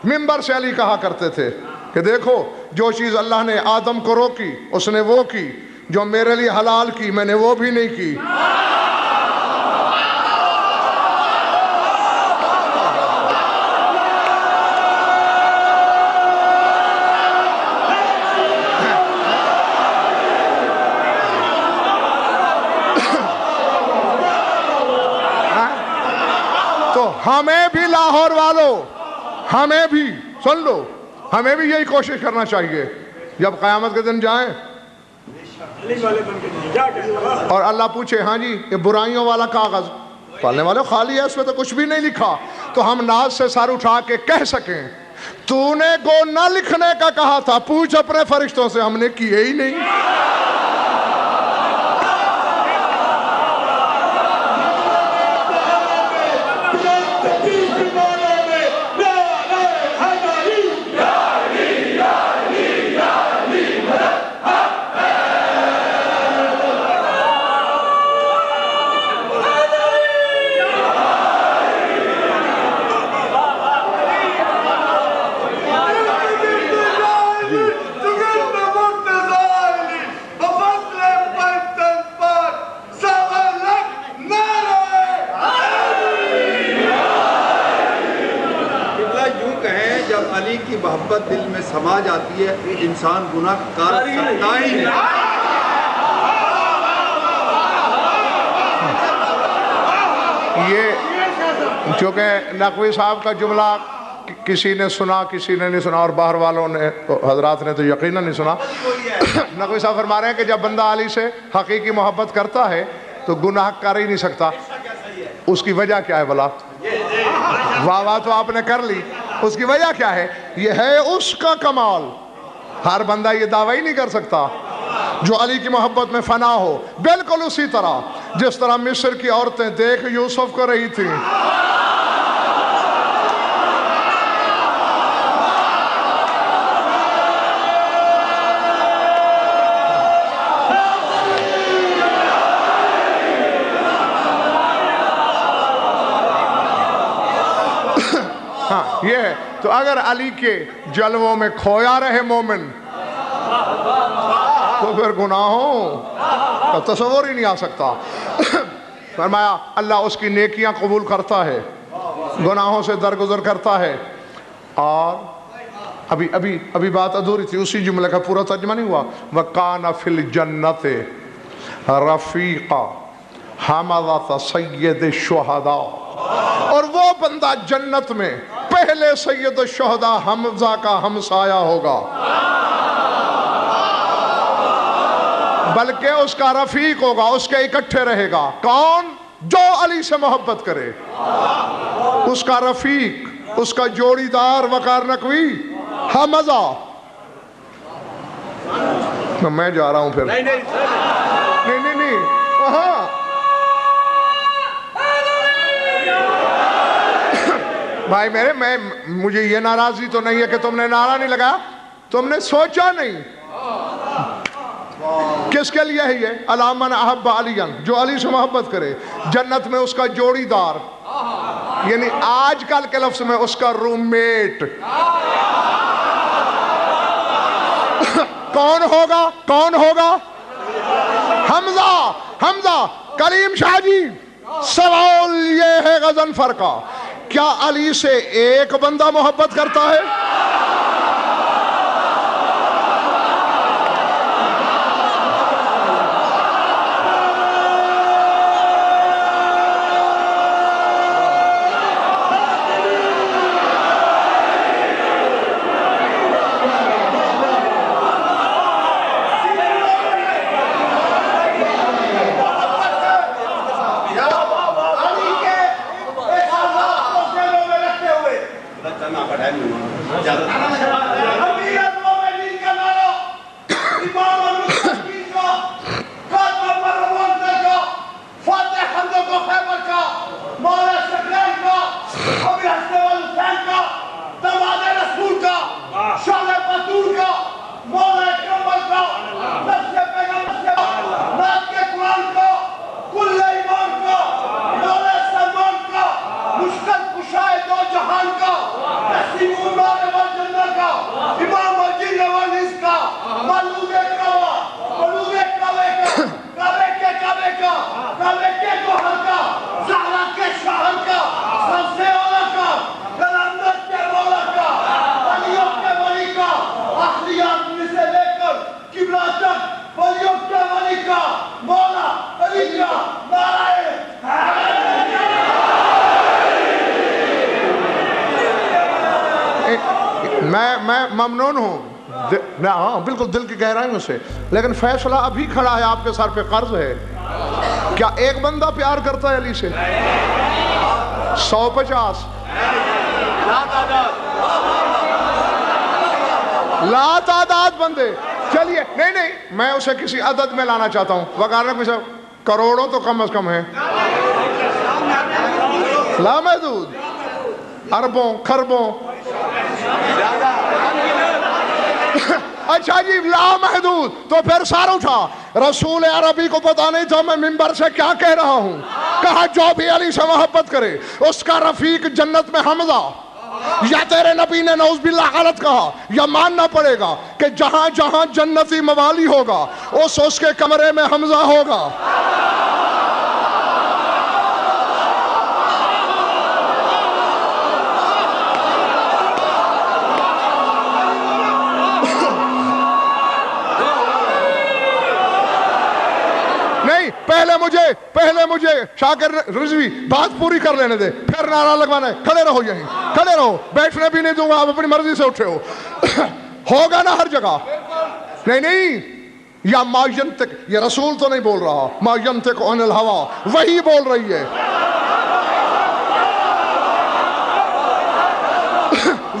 منبر سے علی کہا کرتے تھے کہ دیکھو جو چیز اللہ نے آدم کو روکی اس نے وہ کی، جو میرے لیے حلال کی میں نے وہ بھی نہیں کی۔ ہمیں بھی لاہور والوں، ہمیں بھی سن لو، ہمیں بھی یہی کوشش کرنا چاہیے جب قیامت کے دن جائیں اور اللہ پوچھے ہاں جی یہ برائیوں والا کاغذ پالنے والے خالی ہے، اس میں تو کچھ بھی نہیں لکھا، تو ہم ناز سے سر اٹھا کے کہہ سکیں تو نے گو نہ لکھنے کا کہا تھا، پوچھ اپنے فرشتوں سے، ہم نے کیے ہی نہیں۔ محبت دل میں سما جاتی ہے، انسان گناہ کر سکتا ہی نہیں۔ یہ چونکہ نقوی صاحب کا جملہ کسی نے سنا کسی نے نہیں سنا، اور باہر والوں نے حضرات نے تو یقیناً نہیں سنا۔ نقوی صاحب فرما رہے ہیں کہ جب بندہ علی سے حقیقی محبت کرتا ہے تو گناہ کر ہی نہیں سکتا۔ اس کی وجہ کیا ہے بھلا؟ واہ واہ تو آپ نے کر لی، اس کی وجہ کیا ہے؟ یہ ہے اس کا کمال۔ ہر بندہ یہ دعویٰ ہی نہیں کر سکتا جو علی کی محبت میں فنا ہو، بالکل اسی طرح جس طرح مصر کی عورتیں دیکھ یوسف کو رہی تھیں۔ یہ ہے تو اگر علی کے جلووں میں کھویا رہے مومن تو پھر گناہوں کا تصور ہی نہیں آ سکتا۔ فرمایا اللہ اس کی نیکیاں قبول کرتا ہے، گناہوں سے درگزر کرتا ہے۔ اور ابھی بات ادھوری تھی، اسی جملے کا پورا ترجمہ نہیں ہوا۔ وَقَانَ فِي الْجَنَّةِ رَفِيقًا حَمَدَةَ سَيِّدِ الشُّهَدَاءِ، اور وہ بندہ جنت میں پہلے سید الشہداء حمزہ کا ہمسایہ ہوگا، بلکہ اس کا رفیق ہوگا، اس کے اکٹھے رہے گا۔ کون؟ جو علی سے محبت کرے، اس کا رفیق، اس کا جوڑی دار وقار نقوی حمزہ۔ میں جا رہا ہوں پھر نہیں وہاں بھائی میرے، مجھے یہ ناراضی تو نہیں ہے کہ تم نے نعرہ نہیں لگایا، تم نے سوچا نہیں۔ کس کے لیے ہے یہ؟ الا من احب علیاً، جو علی سے محبت کرے، جنت میں اس کا جوڑی دار، یعنی آج کل کے لفظ میں اس کا روم میٹ۔ کون ہوگا؟ کون ہوگا؟ حمزہ. حمزہ. کلیم شاہ جی سوال یہ ہے غضنفر کا، کیا علی سے ایک بندہ محبت کرتا ہے؟ میں ممنون ہوں، ہاں بالکل دل کی گہرائیوں سے، لیکن فیصلہ ابھی کھڑا ہے، آپ کے سر پہ قرض ہے. کیا ایک بندہ پیار کرتا ہے علی سے؟ 150 لا تعداد بندے. چلیے نہیں میں اسے کسی عدد میں لانا چاہتا ہوں، وغیرہ کچھ کروڑوں تو کم از کم ہے، لامحدود، اربوں خربوں. اچھا جی لامحدود، تو پھر سار اٹھا. رسول عربی کو پتا نہیں تھا میں منبر سے کیا کہہ رہا ہوں. کہا جو بھی علی سے محبت کرے اس کا رفیق جنت میں حمزہ. یا تیرے نبی نے نعوذ باللہ غلط کہا، یا ماننا پڑے گا کہ جہاں جہاں جنتی موالی ہوگا اس کے کمرے میں حمزہ ہوگا. پہلے مجھے شاکر رضوی بات پوری کر لینے دے، پھر نعرہ لگوانا ہے. کھڑے رہو، یہیں کھڑے رہو، بیٹھنے بھی نہیں دوں گا، آپ اپنی مرضی سے اٹھے ہو. ہوگا نا ہر جگہ. نہیں یا ما ینطق، یہ رسول تو نہیں بول رہا، ما ینطق عن الہوی، وہی بول رہی ہے.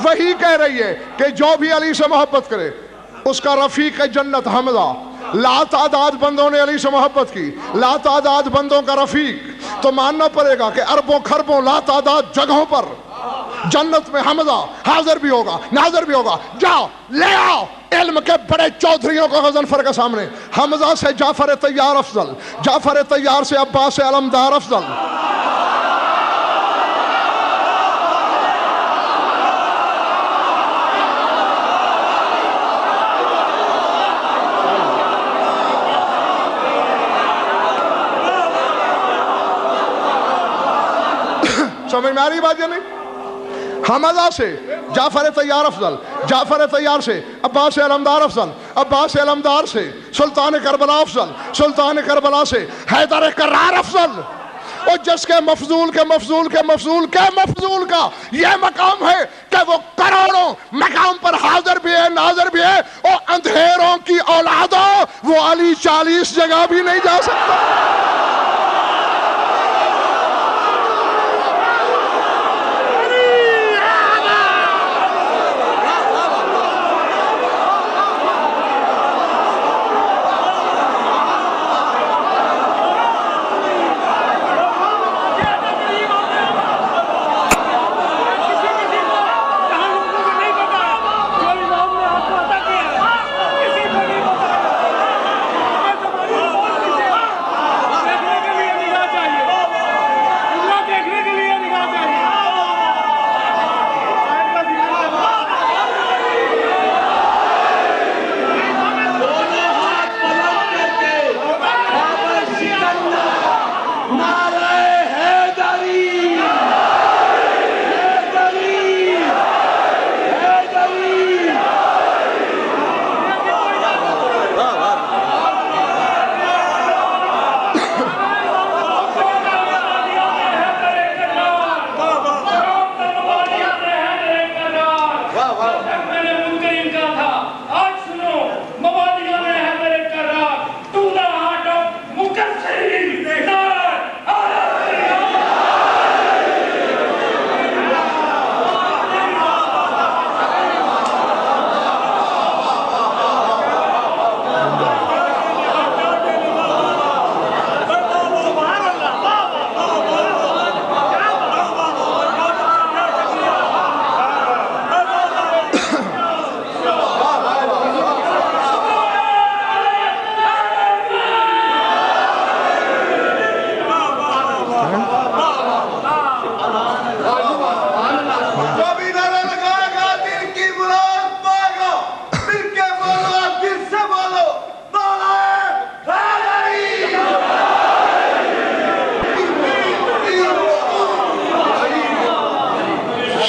وہی کہہ رہی ہے کہ جو بھی علی سے محبت کرے اس کا رفیق جنت حمزہ. لا تعداد بندوں نے علی سے محبت کی، لا تعداد بندوں کا رفیق، تو ماننا پڑے گا کہ اربوں خربوں لا تعداد جگہوں پر جنت میں حمزہ حاضر بھی ہوگا، ناظر بھی ہوگا. جاؤ لے آؤ علم کے بڑے چودھریوں کو غضنفر کے سامنے. حمزہ سے جعفر طیار افضل، جعفر طیار سے عباس علمدار افضل. سمجھ میں آ رہی بات یا نہیں؟ حمزہ سے جعفر طیار افضل، جعفر طیار سے عباس علمدار افضل، عباس علمدار سے سلطان کربلا افضل، سلطان کربلا سے حیدر کرار افضل. اور جس کے مفضول کے مفضول کے مفضول کے مفضول کا یہ مقام ہے کہ وہ کروڑوں مقام پر حاضر بھی ہے، ناظر بھی ہے، اور اندھیروں کی اولادوں وہ علی 40 جگہ بھی نہیں جا سکتا.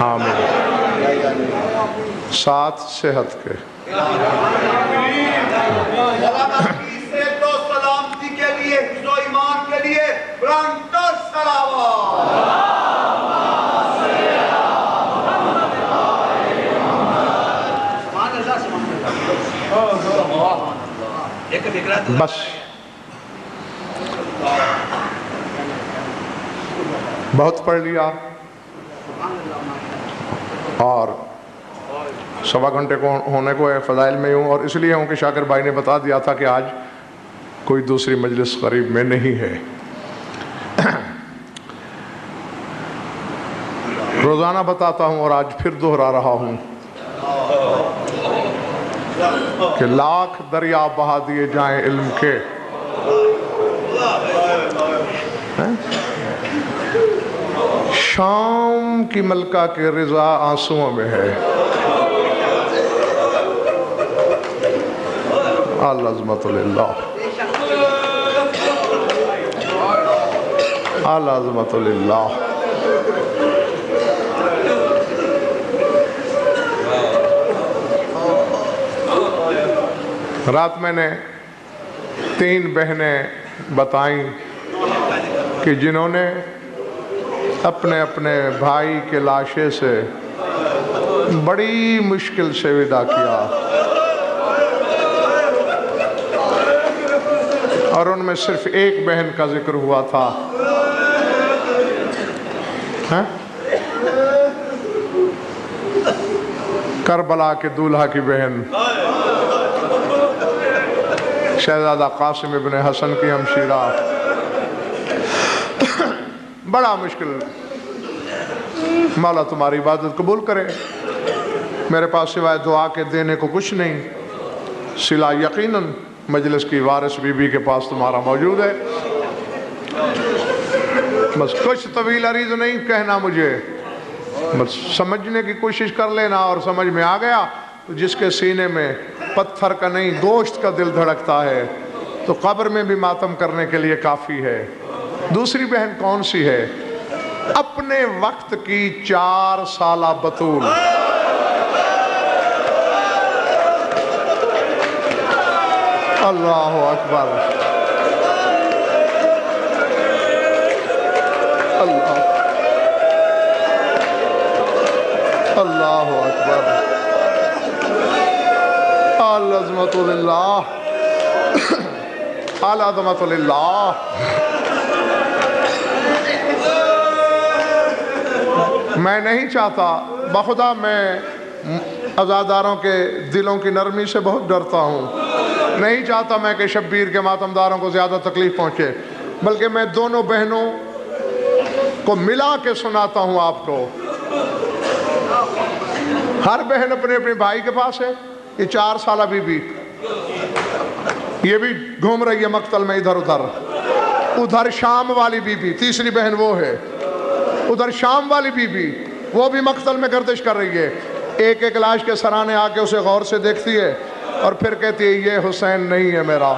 آمین. ساتھ صحت کے. صحت و سلامتی کے لیے، حفظ و ایمان کے لیے بلند سلام. بس بہت پڑھ لیا اور سوا گھنٹے کو ہونے کو ہے. فضائل میں ہوں اور اس لیے ہوں کہ شاکر بھائی نے بتا دیا تھا کہ آج کوئی دوسری مجلس قریب میں نہیں ہے. روزانہ بتاتا ہوں اور آج پھر دہرا رہا ہوں کہ لاکھ دریا بہا دیے جائیں علم کے، شام کی ملکہ کے رضا آنسوؤں میں ہے. العظمت للہ، العظمت للہ. رات میں نے 3 بہنیں بتائیں کہ جنہوں نے اپنے اپنے بھائی کے لاشے سے بڑی مشکل سے وداع کیا، اور ان میں صرف ایک بہن کا ذکر ہوا تھا. کربلا کے دولہا کی بہن شہزادہ قاسم ابن حسن کی ہمشیرہ. بڑا مشکل. مولا تمہاری عبادت قبول کرے. میرے پاس سوائے دعا کے دینے کو کچھ نہیں. صلہ یقیناً مجلس کی وارث بی بی کے پاس تمہارا موجود ہے. بس کچھ طویل عریض نہیں کہنا مجھے، بس سمجھنے کی کوشش کر لینا، اور سمجھ میں آ گیا تو جس کے سینے میں پتھر کا نہیں گوشت کا دل دھڑکتا ہے تو قبر میں بھی ماتم کرنے کے لیے کافی ہے. دوسری بہن کون سی ہے؟ اپنے وقت کی 4 سالہ بطول. اللہ اکبر. اللہ اللہ اکبر. العظمت للہ، العظمت للہ. میں نہیں چاہتا، بخدا میں عزاداروں کے دلوں کی نرمی سے بہت ڈرتا ہوں. نہیں چاہتا میں کہ شبیر کے ماتمداروں کو زیادہ تکلیف پہنچے، بلکہ میں دونوں بہنوں کو ملا کے سناتا ہوں آپ کو. ہر بہن اپنے اپنے بھائی کے پاس ہے. یہ 4 سالہ بی بی، یہ بھی گھوم رہی ہے مقتل میں ادھر ادھر. ادھر شام والی بی بی، تیسری بہن وہ ہے. ادھر شام والی بی بی، وہ بھی مقتل میں گردش کر رہی ہے. ایک ایک لاش کے سرانے آ کے اسے غور سے دیکھتی ہے اور پھر کہتی ہے یہ حسین نہیں ہے میرا.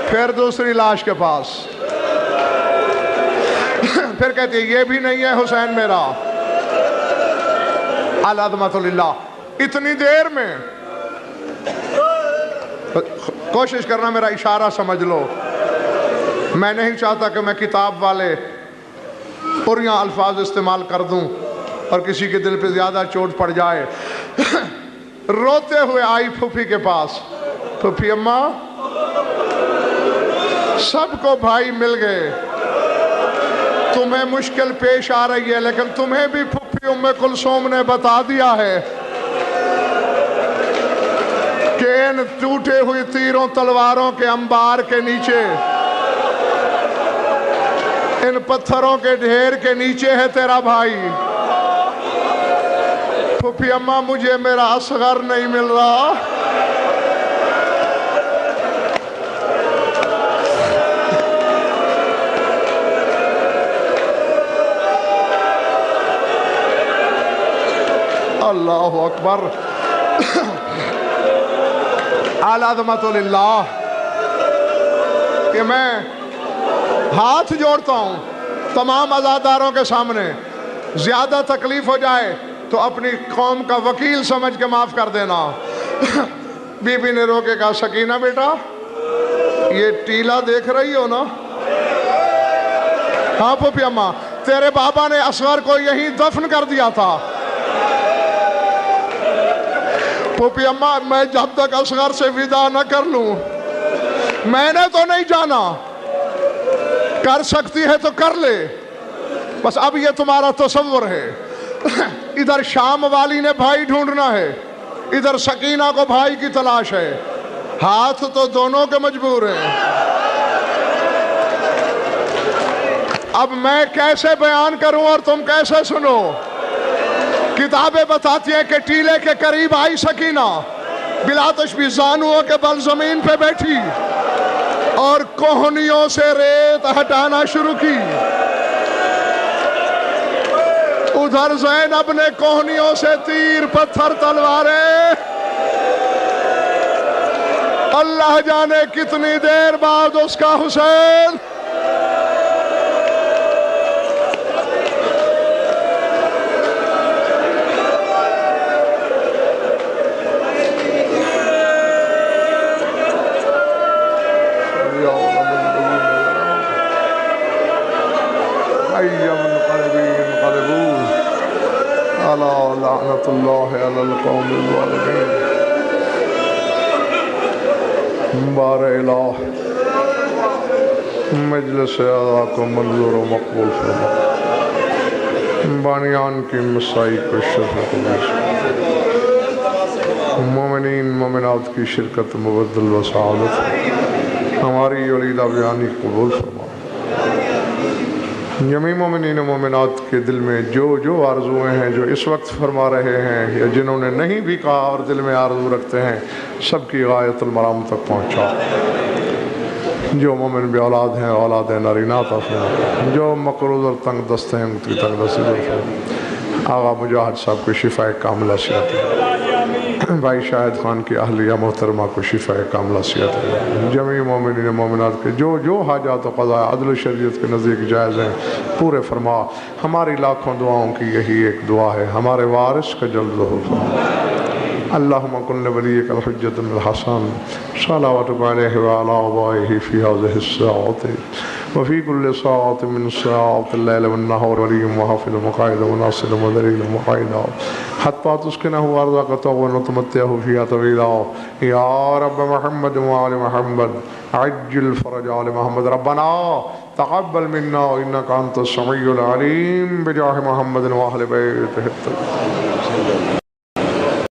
پھر دوسری لاش کے پاس پھر کہتی ہے یہ بھی نہیں ہے حسین میرا. العظمت للہ. اتنی دیر میں کوشش کرنا میرا اشارہ سمجھ لو. میں نہیں چاہتا کہ میں کتاب والے پریاں الفاظ استعمال کر دوں اور کسی کے دل پہ زیادہ چوٹ پڑ جائے. روتے ہوئے آئی پھوپھی کے پاس. پھوپھی اماں، سب کو بھائی مل گئے، تمہیں مشکل پیش آ رہی ہے، لیکن تمہیں بھی پھوپھی ام کلثوم نے بتا دیا ہے کہ ان ٹوٹے ہوئی تیروں تلواروں کے انبار کے نیچے، ان پتھروں کے ڈھیر کے نیچے ہے تیرا بھائی. پھوپھی اماں، مجھے میرا اصغر نہیں مل رہا. اللہ اکبر. العظمت للہ. کہ میں ہاتھ جوڑتا ہوں تمام عزاداروں کے سامنے زیادہ تکلیف ہو جائے تو اپنی قوم کا وکیل سمجھ کے معاف کر دینا۔ بی بی نے رو کے کہا سکینہ بیٹا یہ ٹیلا دیکھ رہی ہو نا؟ ہاں پھوپھی اماں، تیرے بابا نے اصغر کو یہیں دفن کر دیا تھا۔ پھوپھی اماں میں جب تک اصغر سے ودا نہ کر لوں، میں نے تو نہیں جانا، کر سکتی ہے تو کر لے، بس اب یہ تمہارا تصور ہے۔ ادھر شام والی نے بھائی ڈھونڈنا ہے، ادھر سکینہ کو بھائی کی تلاش ہے، ہاتھ تو دونوں کے مجبور ہیں۔ اب میں کیسے بیان کروں اور تم کیسے سنو؟ کتابیں بتاتی ہیں کہ ٹیلے کے قریب آئی سکینہ، بلا تشبیہ زانوؤں کے بل زمین پہ بیٹھی اور کوہنیوں سے ریت ہٹانا شروع کی۔ ادھر زینب نے کوہنیوں سے تیر پتھر تلواریں، اللہ جانے کتنی دیر بعد اس کا حسین لعنت اللہ علی القوم الظالمین۔ بار الہ مجلس اعلیٰ کو منظور و مقبول فرما، بانیان کی مسائی کو شرف مومنین مومنات کی شرکت مبدل و سعادت ہماری ولیدہ بیانی قبول فرما۔ جمیع مومنین و مومنات کے دل میں جو آرزویں ہیں جو اس وقت فرما رہے ہیں یا جنہوں نے نہیں بھی کہا اور دل میں آرزو رکھتے ہیں، سب کی غایت المرام تک پہنچا۔ جو مومن بے اولاد ہیں اولاد نارینہ عطا فرما، جو مقروض اور تنگ دست ہیں ان کی تنگ دستی دور فرما۔ آغا مجاہد صاحب کو شفا کاملہ صحت دے، بھائی شاہد خان کی اہلیہ محترمہ کو شفا کاملہ صحت دے، جمیع مومنین مومنات کے جو حاجات و قضاء عدل و شریعت کے نزدیک جائز ہیں پورے فرما۔ ہماری لاکھوں دعاؤں کی یہی ایک دعا ہے، ہمارے وارث کا جلد ظہور فرما۔ اللہم کن لولیک الحجۃ بن الحسن صلواتک علیہ وعلی آبائہ فی ہذہ الساعۃ وفی کل ساعۃ من ساعات اللیل والنہار ولی وحافظ مقائد وناصر ودلیل مقائد حتی تسکنہ ارضک طوعا وتمتعہ فیہا طویلا۔ یا رب محمد وآل محمد عجل فرج آل محمد، ربنا تقبل منا انک انت السمیع العلیم بجاہ محمد وآل بیتہ۔